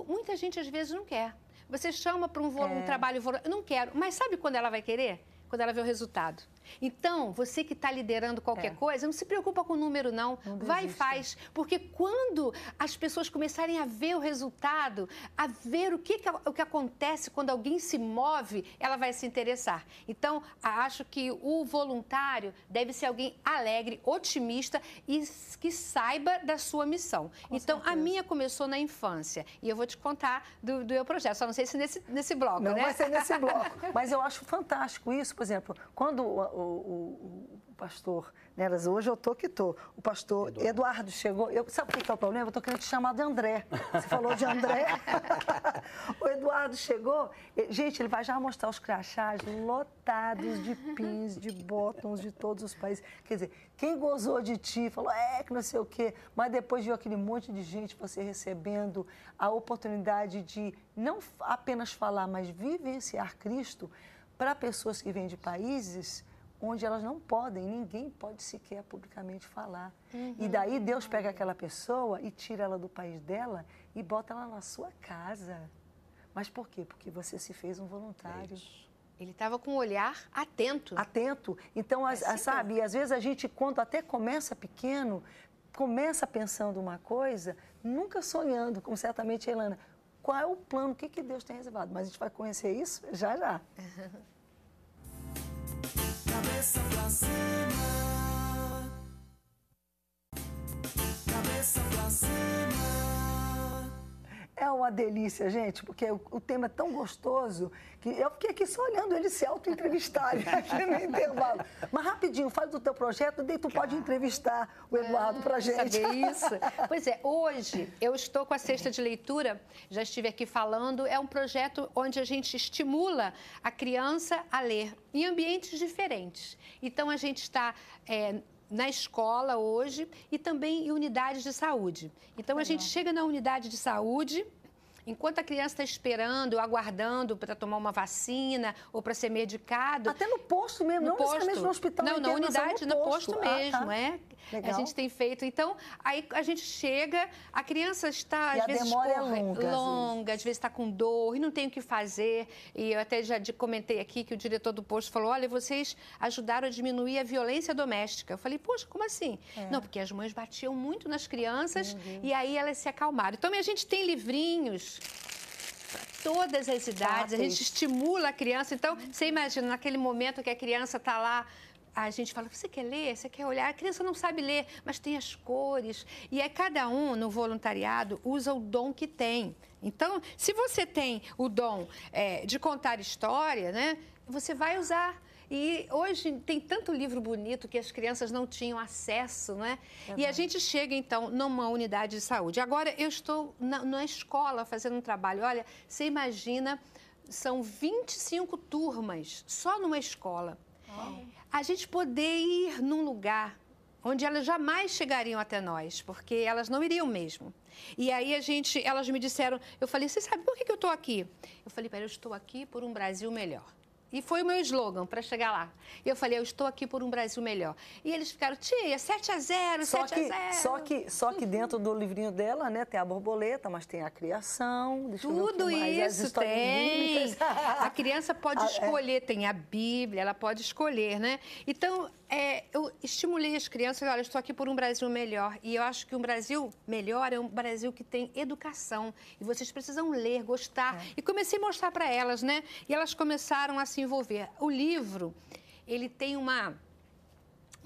Speaker 4: muita gente às vezes não quer. Você chama para um trabalho voluntário, eu não quero. Mas sabe quando ela vai querer? Quando ela vê o resultado. Então, você que está liderando qualquer coisa, não se preocupa com o número, não. Vai e faz. Porque quando as pessoas começarem a ver o resultado, a ver o que acontece quando alguém se move, ela vai se interessar. Então, acho que o voluntário deve ser alguém alegre, otimista e que saiba da sua missão. Então, a minha começou na infância. E eu vou te contar do meu projeto. Só não sei se nesse bloco,
Speaker 1: Não
Speaker 4: né?
Speaker 1: vai ser nesse bloco. Mas eu acho fantástico isso, por exemplo, quando o pastor, né, hoje eu tô que tô, o pastor Eduardo chegou, sabe o que é o problema? Eu tô querendo te chamar de André. Você falou de André. O Eduardo chegou, gente, ele vai já mostrar os crachás lotados de pins, de botões de todos os países. Quer dizer, quem gozou de ti, falou, que não sei o quê, mas depois viu aquele monte de gente, você recebendo a oportunidade de não apenas falar, mas vivenciar Cristo para pessoas que vêm de países onde elas não podem, ninguém pode sequer publicamente falar. E daí Deus pega aquela pessoa e tira ela do país dela e bota ela na sua casa. Mas por quê? Porque você se fez um voluntário.
Speaker 4: Ele estava com um olhar atento.
Speaker 1: Atento. Então, sabe, e às vezes a gente, quando até começa pequeno, começa pensando uma coisa, nunca sonhando, como certamente a Elana, qual é o plano, o que Deus tem reservado. Mas a gente vai conhecer isso já já.
Speaker 6: Cabeça pra cima. Cabeça pra cima.
Speaker 1: É uma uma delícia, gente, porque o tema é tão gostoso que eu fiquei aqui só olhando eles se auto-entrevistarem aqui no intervalo. Mas rapidinho, fala do teu projeto, daí tu pode entrevistar o Eduardo pra gente.
Speaker 4: Saber isso. Pois é, hoje eu estou com a Cesta de Leitura, já estive aqui falando, é um projeto onde a gente estimula a criança a ler em ambientes diferentes. Então, a gente está na escola hoje e também em unidades de saúde. Então, a gente chega na unidade de saúde, enquanto a criança está esperando, aguardando para tomar uma vacina ou para ser medicado.
Speaker 1: Até no posto mesmo, não necessariamente no hospital.
Speaker 4: Não, na unidade, no posto mesmo,
Speaker 1: Legal.
Speaker 4: A gente tem feito. Então, aí a gente chega, a criança está, às vezes,
Speaker 1: demora é longa,
Speaker 4: às vezes está com dor e não tem o que fazer. E eu até já comentei aqui que o diretor do posto falou, olha, vocês ajudaram a diminuir a violência doméstica. Eu falei, poxa, como assim? Não, porque as mães batiam muito nas crianças e aí elas se acalmaram. Então, a gente tem livrinhos para todas as idades, a gente estimula a criança. Então, você imagina, naquele momento que a criança está lá, a gente fala, você quer ler? Você quer olhar? A criança não sabe ler, mas tem as cores. E aí cada um, no voluntariado, usa o dom que tem. Então, se você tem o dom de contar história, né, você vai usar. E hoje tem tanto livro bonito que as crianças não tinham acesso, não é? E a gente chega, então, numa unidade de saúde. Agora, eu estou na escola fazendo um trabalho. Olha, você imagina, são 25 turmas só numa escola. A gente poder ir num lugar onde elas jamais chegariam até nós, porque elas não iriam mesmo. E aí elas me disseram, eu falei, você sabe por que eu estou aqui? Eu falei, eu estou aqui por um Brasil melhor. E foi o meu slogan para chegar lá. E eu falei, eu estou aqui por um Brasil melhor. E eles ficaram, tia, 7-0, 7-0.
Speaker 1: Só que dentro do livrinho dela, né, tem a borboleta, mas tem a criação.
Speaker 4: Tudo isso tem. A criança pode escolher, tem a Bíblia, ela pode escolher, né? Então, eu estimulei as crianças, olha, eu estou aqui por um Brasil melhor. E eu acho que um Brasil melhor é um Brasil que tem educação. E vocês precisam ler, gostar. E comecei a mostrar para elas, né? E elas começaram a se envolver. O livro, ele tem um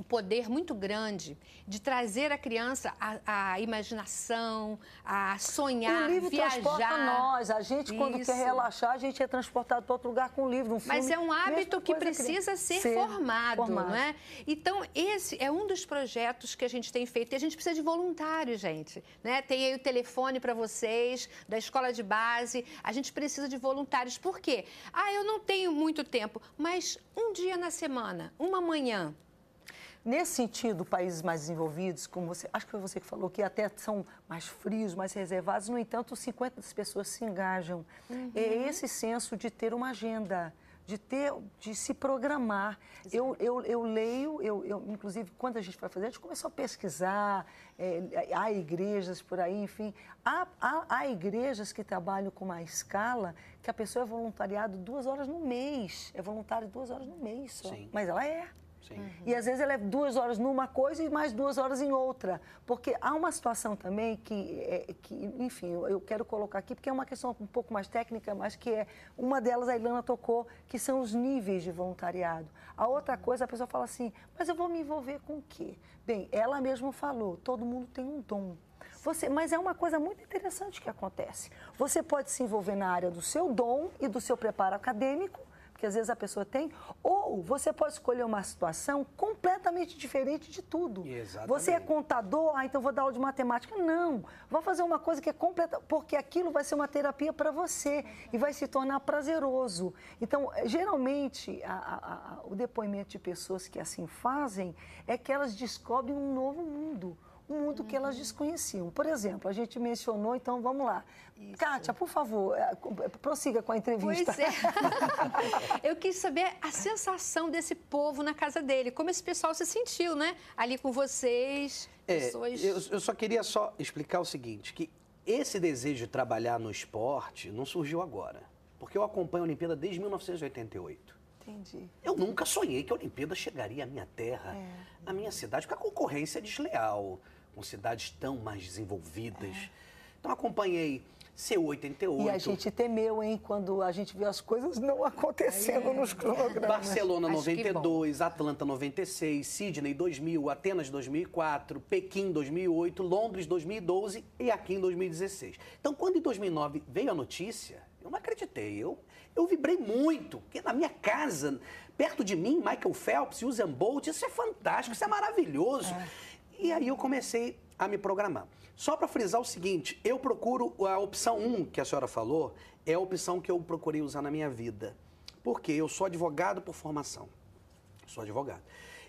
Speaker 4: poder muito grande de trazer a criança a imaginação, a sonhar,
Speaker 1: o livro
Speaker 4: viajar.
Speaker 1: Transporta nós. A gente, quando quer relaxar, a gente é transportado para outro lugar com um livro, um filme.
Speaker 4: Mas é um hábito que precisa ser formado, não é? Então, esse é um dos projetos que a gente tem feito. E a gente precisa de voluntários, gente. Né? Tem aí o telefone para vocês, da escola de base. A gente precisa de voluntários. Por quê? Eu não tenho muito tempo, mas um dia na semana, uma manhã.
Speaker 1: Nesse sentido, países mais desenvolvidos, como você, acho que foi você que falou, que até são mais frios, mais reservados, no entanto, 50 das pessoas se engajam. É esse senso de ter uma agenda, de se programar. Eu leio, inclusive, quando a gente vai fazer, a gente começou a pesquisar, há igrejas por aí, enfim. Há igrejas que trabalham com uma escala que a pessoa é voluntariado 2 horas no mês. É voluntário 2 horas no mês só.
Speaker 3: Sim.
Speaker 1: Mas ela é.
Speaker 3: Sim.
Speaker 1: E às vezes ela é 2 horas numa coisa e mais 2 horas em outra. Porque há uma situação também que enfim, eu quero colocar aqui, porque é uma questão um pouco mais técnica, mas que uma delas a Ilana tocou, que são os níveis de voluntariado. A outra coisa, a pessoa fala assim, mas eu vou me envolver com o quê? Bem, ela mesma falou, todo mundo tem um dom. Mas é uma coisa muito interessante que acontece. Você pode se envolver na área do seu dom e do seu preparo acadêmico, que às vezes a pessoa tem, ou você pode escolher uma situação completamente diferente de tudo.
Speaker 3: Exatamente.
Speaker 1: Você é contador, então vou dar aula de matemática. Não, vou fazer uma coisa que é completa, porque aquilo vai ser uma terapia para você e vai se tornar prazeroso. Então, geralmente, o depoimento de pessoas que assim fazem é que elas descobrem um novo mundo. Um mundo que elas desconheciam. Por exemplo, a gente mencionou, então vamos lá. Isso. Kátia, por favor, prossiga com a entrevista.
Speaker 4: Pois é. Eu quis saber a sensação desse povo na casa dele, como esse pessoal se sentiu, né? Ali com vocês.
Speaker 3: Eu só queria explicar o seguinte, que esse desejo de trabalhar no esporte não surgiu agora, porque eu acompanho a Olimpíada desde 1988.
Speaker 1: Entendi.
Speaker 3: Eu nunca sonhei que a Olimpíada chegaria à minha terra, à minha cidade, porque a concorrência é desleal, com cidades tão mais desenvolvidas. Então, acompanhei Seu 88.
Speaker 1: E a gente temeu, hein, quando a gente viu as coisas não acontecendo nos cronogramas.
Speaker 3: Barcelona
Speaker 4: Acho que
Speaker 3: 92, Atlanta 96, Sydney 2000, Atenas 2004, Pequim 2008, Londres 2012 e aqui em 2016. Então, quando em 2009 veio a notícia, eu não acreditei. Eu vibrei muito, porque na minha casa, perto de mim, Michael Phelps e Usain Bolt, isso é fantástico, isso é maravilhoso. E aí eu comecei a me programar. Só para frisar o seguinte, eu procuro a opção 1 que a senhora falou, é a opção que eu procurei usar na minha vida. Porque eu sou advogado por formação. Sou advogado.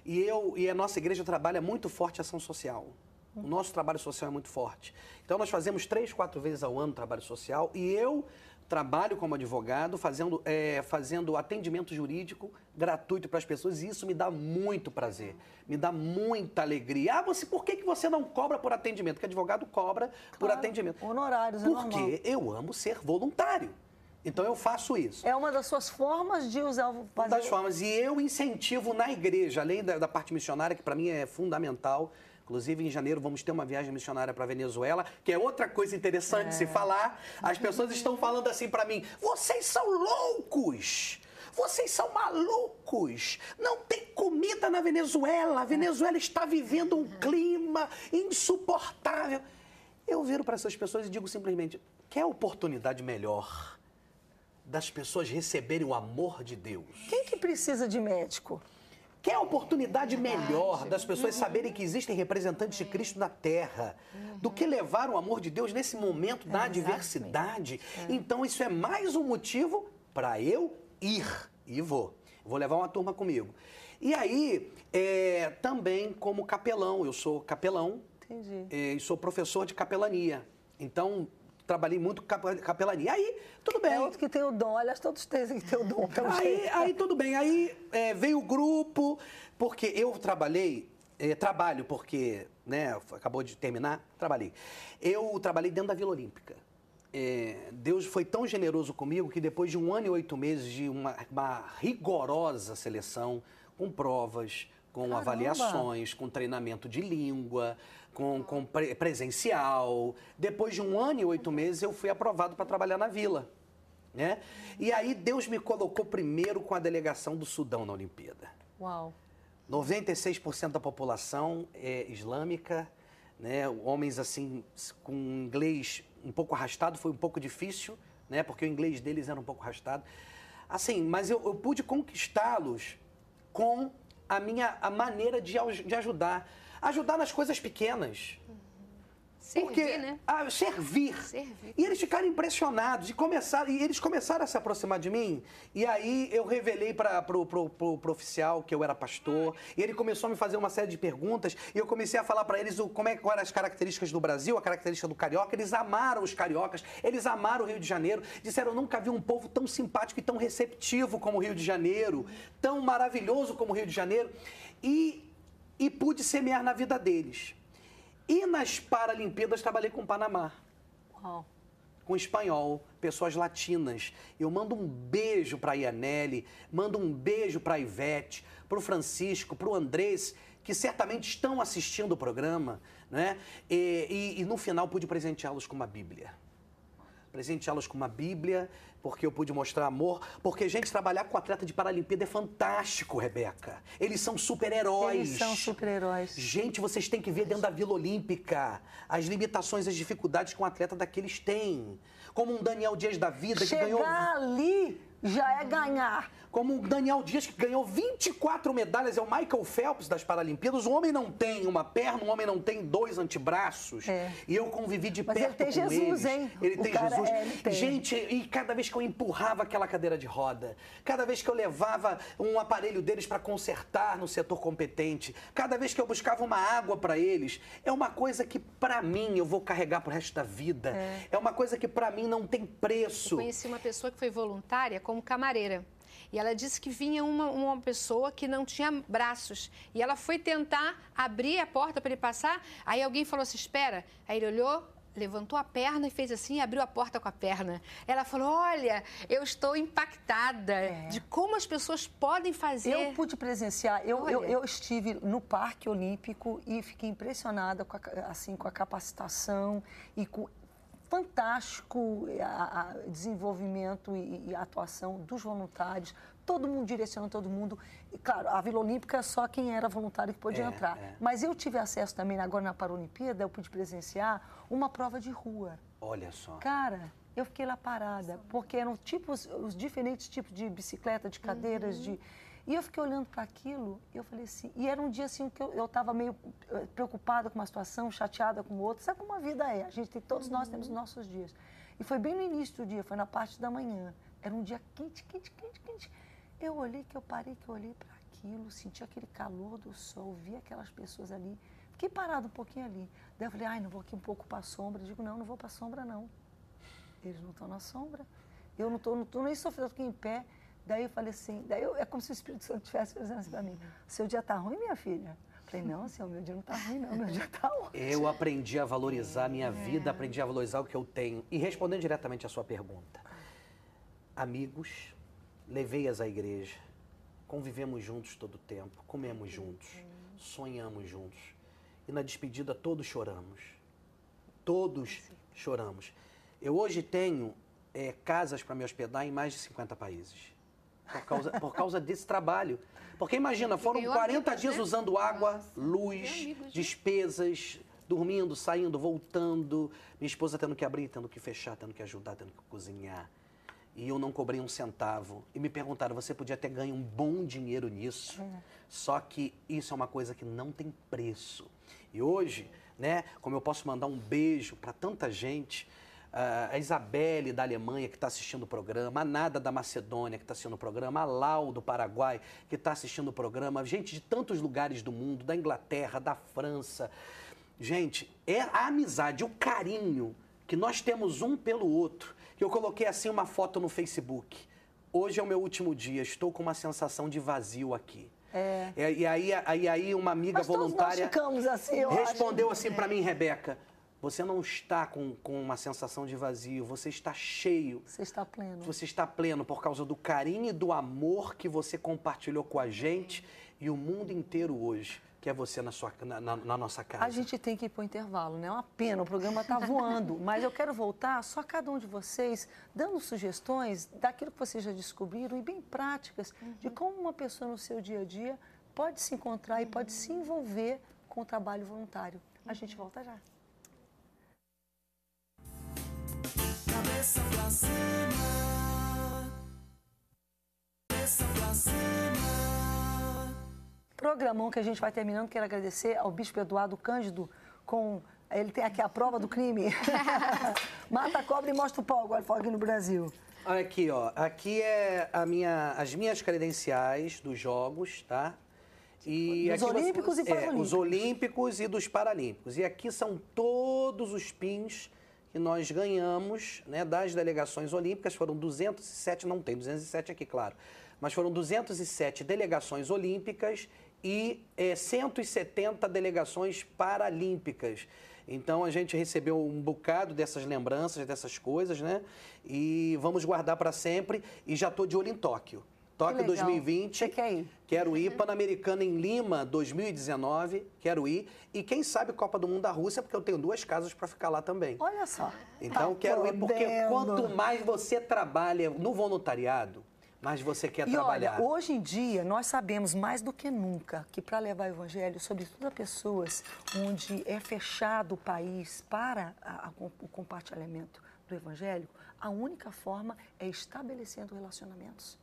Speaker 3: E a nossa igreja trabalha muito forte a ação social. O nosso trabalho social é muito forte. Então, nós fazemos 3, 4 vezes ao ano trabalho social e eu trabalho como advogado fazendo atendimento jurídico gratuito para as pessoas e isso me dá muito prazer, me dá muita alegria. Por que você não cobra por atendimento? Porque advogado cobra por atendimento.
Speaker 1: Honorários, é normal.
Speaker 3: Porque eu amo ser voluntário. Então, eu faço isso.
Speaker 1: É uma das suas formas de usar o...
Speaker 3: Uma das formas. E eu incentivo na igreja, além da parte missionária, que para mim é fundamental. Inclusive, em janeiro, vamos ter uma viagem missionária para a Venezuela, que é outra coisa interessante de se falar. As pessoas estão falando assim para mim, vocês são loucos! Vocês são malucos! Não tem comida na Venezuela! A Venezuela está vivendo um clima insuportável. Eu viro para essas pessoas e digo simplesmente, quer oportunidade melhor das pessoas receberem o amor de Deus?
Speaker 1: Quem que precisa de médico?
Speaker 3: Quer oportunidade melhor das pessoas saberem que existem representantes de Cristo na Terra do que levar o amor de Deus nesse momento da adversidade? Então, isso é mais um motivo para eu ir. E vou. Vou levar uma turma comigo. E aí, também como capelão. Eu sou capelão.
Speaker 1: Entendi.
Speaker 3: E sou professor de capelania. Então, trabalhei muito com capelania. Aí, tudo bem.
Speaker 1: É outro que tem o dom. Aliás, todos têm que ter o dom.
Speaker 3: Aí tudo bem. Aí veio o grupo, porque eu trabalho porque, né, acabou de terminar, trabalhei. Eu trabalhei dentro da Vila Olímpica. Deus foi tão generoso comigo que depois de 1 ano e 8 meses de uma rigorosa seleção, com provas, com avaliações, com treinamento de língua, com presencial. Depois de 1 ano e 8 meses, eu fui aprovado para trabalhar na Vila. Né? E aí Deus me colocou primeiro com a delegação do Sudão na Olimpíada.
Speaker 1: Uau!
Speaker 3: 96% da população é islâmica, né? Homens assim com inglês um pouco arrastado, foi um pouco difícil, né? Porque o inglês deles era um pouco arrastado. Assim, mas eu pude conquistá-los com a maneira de ajudar. Ajudar nas coisas pequenas.
Speaker 4: Servir, né?
Speaker 3: Servir. E eles ficaram impressionados e eles começaram a se aproximar de mim. E aí eu revelei pro oficial que eu era pastor. E ele começou a me fazer uma série de perguntas. E eu comecei a falar para eles como é que eram as características do Brasil, a característica do carioca. Eles amaram os cariocas, eles amaram o Rio de Janeiro. Disseram, eu nunca vi um povo tão simpático e tão receptivo como o Rio de Janeiro, tão maravilhoso como o Rio de Janeiro. E pude semear na vida deles. E nas Paralimpíadas trabalhei com o Panamá.
Speaker 1: Uau.
Speaker 3: Com espanhol, pessoas latinas. Eu mando um beijo para a Ianelli, mando um beijo para a Ivete, para o Francisco, para o Andrés, que certamente estão assistindo o programa, né? E no final pude presenteá-los com uma Bíblia. Presenteá-los com uma Bíblia, porque eu pude mostrar amor. Porque, gente, trabalhar com atleta de Paralimpíada é fantástico, Rebeca. Eles são super-heróis.
Speaker 1: Eles são super-heróis.
Speaker 3: Gente, vocês têm que ver dentro da Vila Olímpica as limitações, as dificuldades que um atleta daqueles tem. Como um Daniel Dias da vida, que ganhou...
Speaker 1: Chegar ali já é ganhar.
Speaker 3: Como o Daniel Dias, que ganhou 24 medalhas, é o Michael Phelps das Paralimpíadas. O homem não tem uma perna, o homem não tem 2 antebraços. E eu convivi de
Speaker 1: Mas
Speaker 3: perto
Speaker 1: ele tem
Speaker 3: com
Speaker 1: Jesus,
Speaker 3: eles.
Speaker 1: hein?
Speaker 3: Ele tem Jesus.
Speaker 1: Ele tem.
Speaker 3: Gente, e cada vez que eu empurrava aquela cadeira de roda, cada vez que eu levava um aparelho deles para consertar no setor competente, cada vez que eu buscava uma água para eles, é uma coisa que, para mim, eu vou carregar pro resto da vida. É uma coisa que, para mim, não tem preço.
Speaker 4: Eu conheci uma pessoa que foi voluntária como camareira. E ela disse que vinha uma pessoa que não tinha braços. E ela foi tentar abrir a porta para ele passar. Aí alguém falou assim, espera. Aí ele olhou, levantou a perna e fez assim e abriu a porta com a perna. Ela falou, olha, eu estou impactada de como as pessoas podem fazer.
Speaker 1: Eu pude presenciar, eu estive no Parque Olímpico e fiquei impressionada com a capacitação e com fantástico o desenvolvimento e a atuação dos voluntários, todo mundo direcionando todo mundo. E, claro, a Vila Olímpica, só quem era voluntário que podia entrar. Mas eu tive acesso também, agora na Paralimpíada, eu pude presenciar uma prova de rua.
Speaker 3: Olha só.
Speaker 1: Cara, eu fiquei lá parada, porque eram os diferentes tipos de bicicleta, de cadeiras, E eu fiquei olhando para aquilo, e eu falei assim, e era um dia assim que eu estava meio preocupada com uma situação, chateada com outra, sabe como a vida é? Todos nós temos os nossos dias. E foi bem no início do dia, foi na parte da manhã. Era um dia quente. Eu olhei para aquilo, senti aquele calor do sol, vi aquelas pessoas ali, fiquei parada um pouquinho ali. Daí eu falei, não vou aqui um pouco para a sombra. Eu digo, não vou para a sombra não. Eles não estão na sombra, eu não estou nem sofrendo, estou aqui em pé. Daí eu falei assim, é como se o Espírito Santo estivesse fazendo assim para mim. Seu dia está ruim, minha filha? Eu falei, não, senhor, meu dia não está ruim, não, meu dia está ótimo.
Speaker 3: Eu aprendi a valorizar a minha vida, aprendi a valorizar o que eu tenho. E respondendo diretamente à sua pergunta, amigos, levei-as à igreja, convivemos juntos todo o tempo, comemos juntos, sonhamos juntos. E na despedida todos choramos. Todos choramos. Eu hoje tenho casas para me hospedar em mais de 50 países. Por causa desse trabalho. Porque imagina, foram 40 dias usando água, luz, despesas, dormindo, saindo, voltando. Minha esposa tendo que abrir, tendo que fechar, tendo que ajudar, tendo que cozinhar. E eu não cobrei um centavo. E me perguntaram, você podia ter ganho um bom dinheiro nisso. Só que isso é uma coisa que não tem preço. E hoje, né, como eu posso mandar um beijo para tanta gente... A Isabelle da Alemanha, que está assistindo o programa, a Nada da Macedônia, que está assistindo o programa, a Lau do Paraguai, que está assistindo o programa, gente de tantos lugares do mundo, da Inglaterra, da França. Gente, é a amizade, o carinho que nós temos um pelo outro. Eu coloquei assim uma foto no Facebook. Hoje é o meu último dia, estou com uma sensação de vazio aqui. E aí uma amiga
Speaker 1: Mas
Speaker 3: voluntária
Speaker 1: nós ficamos assim, eu
Speaker 3: respondeu assim para mim, Rebeca, você não está com uma sensação de vazio, você está cheio.
Speaker 1: Você está pleno.
Speaker 3: Você está pleno por causa do carinho e do amor que você compartilhou com a gente e o mundo inteiro hoje, que é você na nossa casa.
Speaker 1: A gente tem que ir para o intervalo, né? É uma pena, o programa está voando, mas eu quero voltar, só cada um de vocês, dando sugestões daquilo que vocês já descobriram e bem práticas de como uma pessoa no seu dia a dia pode se encontrar e pode se envolver com o trabalho voluntário. A gente volta já.
Speaker 6: Cabeça pra cima, cabeça pra cima.
Speaker 1: Programão que a gente vai terminando, quero agradecer ao Bispo Eduardo Cândido ele tem aqui a prova do crime. Mata a cobra e mostra o pau, agora fala aqui no Brasil.
Speaker 3: Aqui, ó, aqui é as minhas credenciais dos jogos, tá? E
Speaker 1: dos Olímpicos e Paralímpicos.
Speaker 3: Os Olímpicos e dos Paralímpicos. E aqui são todos os pins que nós ganhamos, né, das delegações olímpicas. Foram 207, não tem 207 aqui, claro, mas foram 207 delegações olímpicas e 170 delegações paralímpicas. Então, a gente recebeu um bocado dessas lembranças, dessas coisas, né? E vamos guardar para sempre. E já estou de olho em Tóquio. Tóquio 2020.
Speaker 1: Você quer ir?
Speaker 3: Quero ir. Pan-Americana em Lima 2019. Quero ir. E quem sabe Copa do Mundo da Rússia, porque eu tenho 2 casas para ficar lá também.
Speaker 1: Olha só.
Speaker 3: Então, quero ir, porque quanto mais você trabalha no voluntariado, mais você quer trabalhar.
Speaker 1: Olha, hoje em dia, nós sabemos mais do que nunca que para levar o evangelho, sobretudo a pessoas onde é fechado o país para o compartilhamento do evangelho, a única forma é estabelecendo relacionamentos.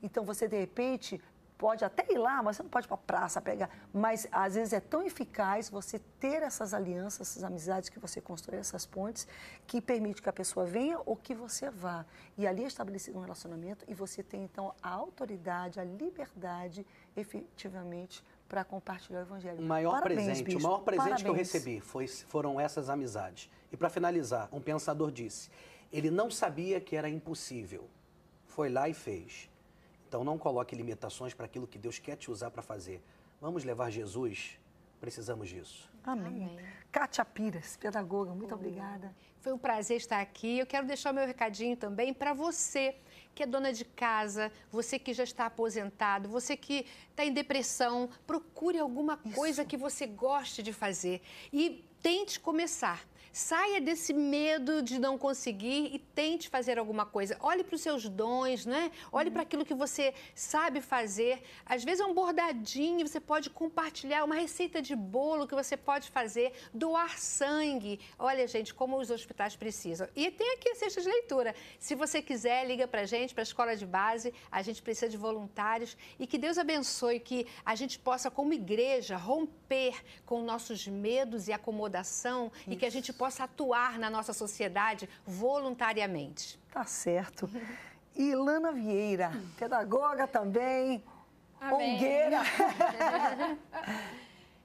Speaker 1: Então, você, de repente, pode até ir lá, mas você não pode ir para a praça pegar. Mas, às vezes, é tão eficaz você ter essas alianças, essas amizades que você constrói, essas pontes, que permite que a pessoa venha ou que você vá. E ali é estabelecido um relacionamento e você tem, então, a autoridade, a liberdade, efetivamente, para compartilhar o evangelho.
Speaker 3: O maior presente
Speaker 1: Parabéns.
Speaker 3: que eu recebi foram essas amizades. E, para finalizar, um pensador disse, ele não sabia que era impossível, foi lá e fez. Então, não coloque limitações para aquilo que Deus quer te usar para fazer. Vamos levar Jesus? Precisamos disso.
Speaker 1: Amém. Kátia Pires, pedagoga, muito obrigada.
Speaker 4: Foi um prazer estar aqui. Eu quero deixar o meu recadinho também para você que é dona de casa, você que já está aposentado, você que está em depressão. Procure alguma coisa que você goste de fazer e tente começar. Saia desse medo de não conseguir e tente fazer alguma coisa. Olhe para os seus dons, né? Olhe para aquilo que você sabe fazer. Às vezes é um bordadinho, você pode compartilhar uma receita de bolo que você pode fazer, doar sangue. Olha, gente, como os hospitais precisam. E tem aqui a cesta de leitura. Se você quiser, liga para a gente, para a escola de base. A gente precisa de voluntários. E que Deus abençoe, que a gente possa, como igreja, romper com nossos medos e acomodação e que a gente possa atuar na nossa sociedade voluntariamente.
Speaker 1: Tá certo. E Lana Vieira, pedagoga também,
Speaker 5: Amém.
Speaker 1: ongueira.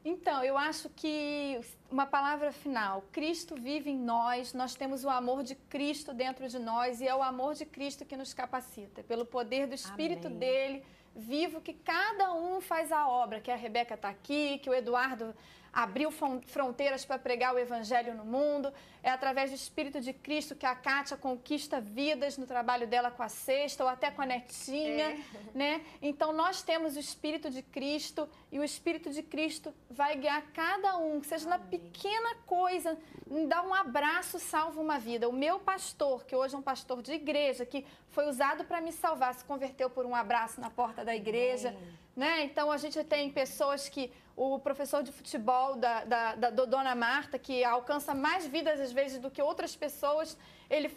Speaker 5: Então, eu acho que uma palavra final, Cristo vive em nós, nós temos o amor de Cristo dentro de nós e é o amor de Cristo que nos capacita, pelo poder do Espírito
Speaker 4: Amém.
Speaker 5: dele, vivo, que cada um faz a obra, que a Rebeca está aqui, que o Eduardo abriu fronteiras para pregar o Evangelho no mundo, é através do Espírito de Cristo que a Kátia conquista vidas no trabalho dela com a Sexta ou até com a Netinha, né? Então, nós temos o Espírito de Cristo e o Espírito de Cristo vai guiar cada um, que seja na pequena coisa, dar um abraço salva uma vida. O meu pastor, que hoje é um pastor de igreja, que foi usado para me salvar, se converteu por um abraço na porta da igreja, né? Então, a gente tem pessoas que o professor de futebol da Dona Marta, que alcança mais vidas às vezes do que outras pessoas, ele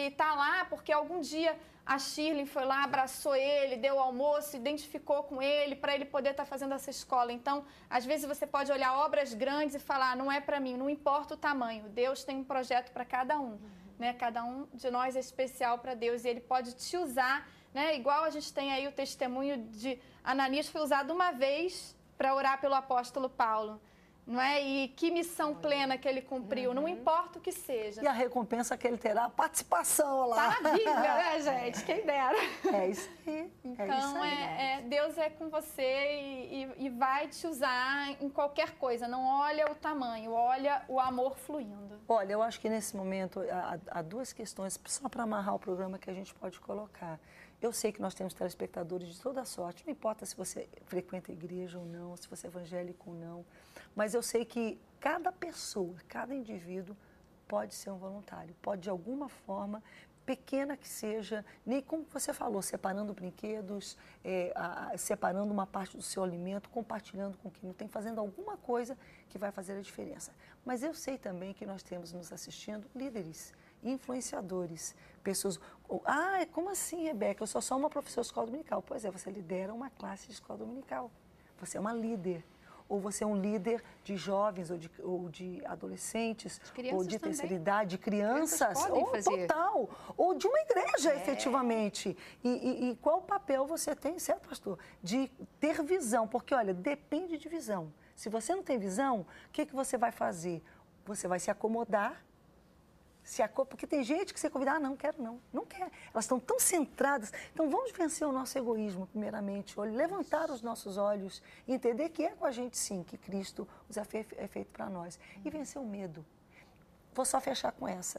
Speaker 5: está lá porque algum dia a Shirley foi lá, abraçou ele, deu almoço, identificou com ele para ele poder estar fazendo essa escola. Então, às vezes você pode olhar obras grandes e falar, não é para mim, não importa o tamanho, Deus tem um projeto para cada um, né? Cada um de nós é especial para Deus e ele pode te usar, né? Igual a gente tem aí o testemunho de Ananias, foi usado uma vez para orar pelo apóstolo Paulo, não é? E que missão plena que ele cumpriu, não importa o que seja.
Speaker 1: E a recompensa que ele terá, a participação lá.
Speaker 5: Tá na Bíblia, né, gente? Quem dera.
Speaker 1: É isso aí.
Speaker 5: Então, Deus é com você e vai te usar em qualquer coisa. Não olha o tamanho, olha o amor fluindo.
Speaker 1: Olha, eu acho que nesse momento há duas questões, só para amarrar o programa, que a gente pode colocar. Eu sei que nós temos telespectadores de toda sorte, não importa se você frequenta a igreja ou não, se você é evangélico ou não, mas eu sei que cada pessoa, cada indivíduo pode ser um voluntário, pode de alguma forma, pequena que seja, nem como você falou, separando brinquedos, separando uma parte do seu alimento, compartilhando com quem não tem, fazendo alguma coisa que vai fazer a diferença. Mas eu sei também que nós temos nos assistindo líderes, influenciadores, pessoas... como assim, Rebeca? Eu sou só uma professora de escola dominical. Pois é, você lidera uma classe de escola dominical. Você é uma líder. Ou você é um líder de jovens, ou de adolescentes, ou de terceira idade, de crianças, ou total, ou de uma igreja, efetivamente. E qual papel você tem, certo, pastor? De ter visão, porque, olha, depende de visão. Se você não tem visão, o que você vai fazer? Você vai se acomodar, porque tem gente que você convida, não quero não, não quer. Elas estão tão centradas. Então, vamos vencer o nosso egoísmo, primeiramente. Levantar os nossos olhos e entender que é com a gente, sim, que Cristo, o desafio é feito para nós. E vencer o medo. Vou só fechar com essa.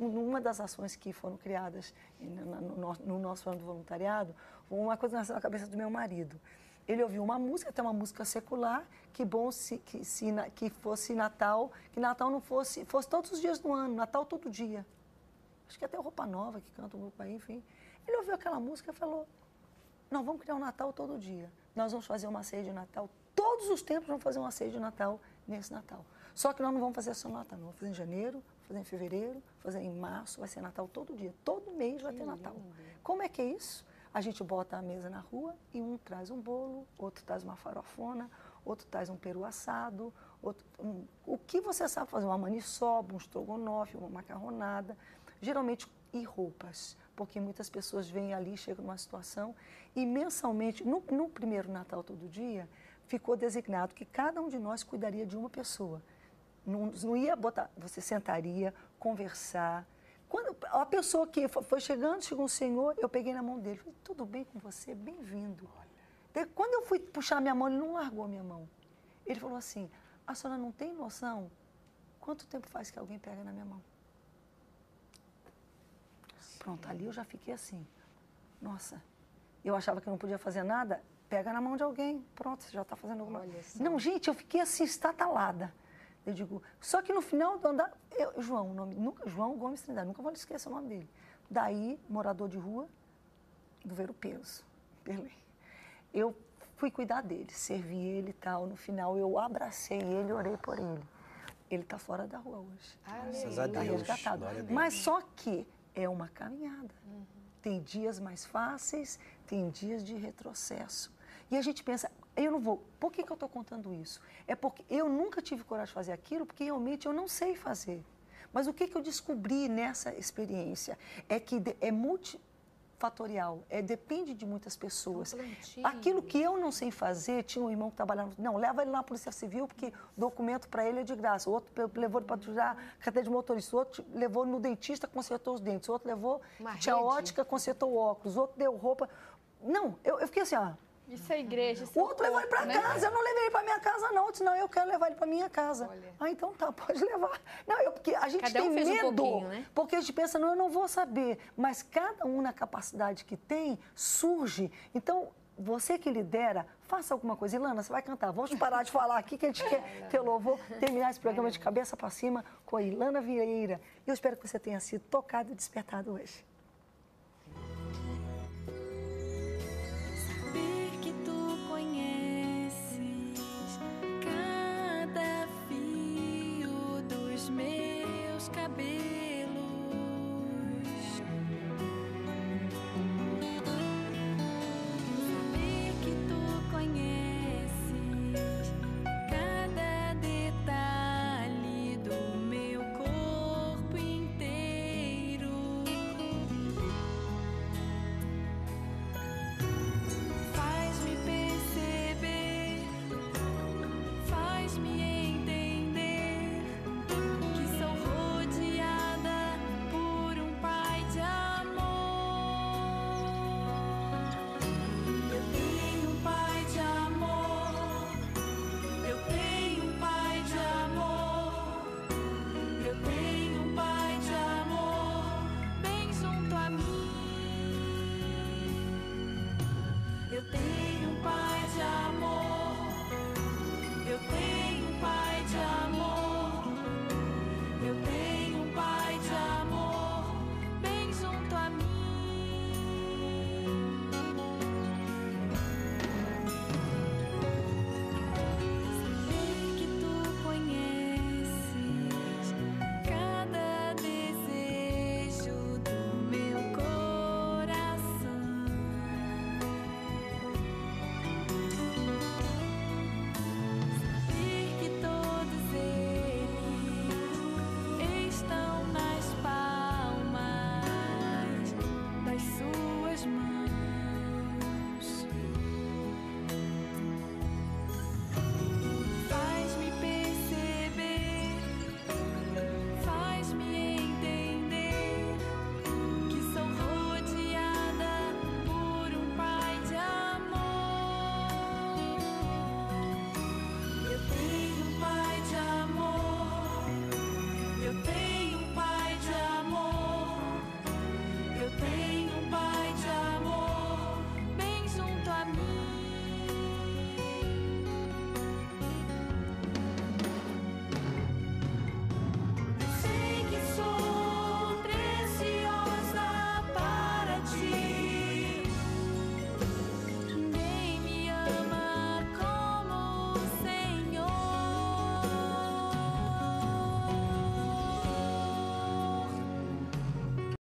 Speaker 1: Numa das ações que foram criadas no nosso ano do voluntariado, uma coisa nasceu na cabeça do meu marido. Ele ouviu uma música, até uma música secular, que fosse Natal, que Natal não fosse todos os dias do ano, Natal todo dia. Acho que até o Roupa Nova, que canta um grupo aí, enfim. Ele ouviu aquela música e falou, nós vamos criar um Natal todo dia. Nós vamos fazer uma ceia de Natal, todos os tempos vamos fazer uma ceia de Natal nesse Natal. Só que nós não vamos fazer só no Natal, não. Vamos fazer em janeiro, fazer em fevereiro, fazer em março, vai ser Natal todo dia. Todo mês vai ter Natal. Como é que é isso? A gente bota a mesa na rua e um traz um bolo, outro traz uma farofona, outro traz um peru assado, o que você sabe fazer, uma maniçoba, um estrogonofe, uma macarronada, geralmente, e roupas, porque muitas pessoas vêm ali, chegam numa situação, e mensalmente, no primeiro Natal todo dia, ficou designado que cada um de nós cuidaria de uma pessoa. Não ia botar, você sentaria, conversar. Quando a pessoa que foi chegou um senhor, eu peguei na mão dele, falei, tudo bem com você? Bem-vindo. Quando eu fui puxar minha mão, ele não largou a minha mão. Ele falou assim, a senhora não tem noção quanto tempo faz que alguém pega na minha mão? Pronto, ali eu já fiquei assim, nossa, eu achava que não podia fazer nada, pega na mão de alguém, pronto, você já está fazendo alguma coisa. Não, gente, eu fiquei assim, estatalada. Eu digo, só que no final do andar, João, João Gomes Trindade, nunca vou esquecer o nome dele. Daí, morador de rua, do Ver o Peso, Belém. Eu fui cuidar dele, servi ele e tal. No final, eu abracei ele e orei por ele. Ele está fora da rua hoje.
Speaker 3: Graças a
Speaker 1: Está
Speaker 3: Deus.
Speaker 1: resgatado.
Speaker 3: Glória a Deus.
Speaker 1: Mas só que é uma caminhada. Tem dias mais fáceis, tem dias de retrocesso. E a gente pensa, eu não vou. Por que eu estou contando isso? É porque eu nunca tive coragem de fazer aquilo, porque realmente eu não sei fazer. Mas o que eu descobri nessa experiência é que é multifatorial, depende de muitas pessoas. Aquilo que eu não sei fazer, tinha um irmão que trabalhava, não, leva ele na Polícia Civil, porque documento para ele é de graça. O outro levou ele para tirar carteira de motorista, o outro levou no dentista, consertou os dentes, o outro levou, tinha ótica, consertou o óculos, o outro deu roupa. Não, eu fiquei assim, ó.
Speaker 5: Isso é igreja. Isso
Speaker 1: O outro levou ele para casa, eu não levei ele para minha casa, não. Eu disse, não, eu quero levar ele para minha casa.
Speaker 4: Olha.
Speaker 1: Ah, então tá, pode levar. Não, porque a gente
Speaker 4: Cada um
Speaker 1: tem
Speaker 4: fez um
Speaker 1: medo.
Speaker 4: pouquinho, né?
Speaker 1: Porque a gente pensa, não, eu não vou saber. Mas cada um na capacidade que tem, surge. Então, você que lidera, faça alguma coisa. Ilana, você vai cantar. Vamos parar de falar aqui que a gente quer ter louvor, terminar esse programa de cabeça para cima com a Ilana Vieira. E eu espero que você tenha sido tocado e despertado hoje.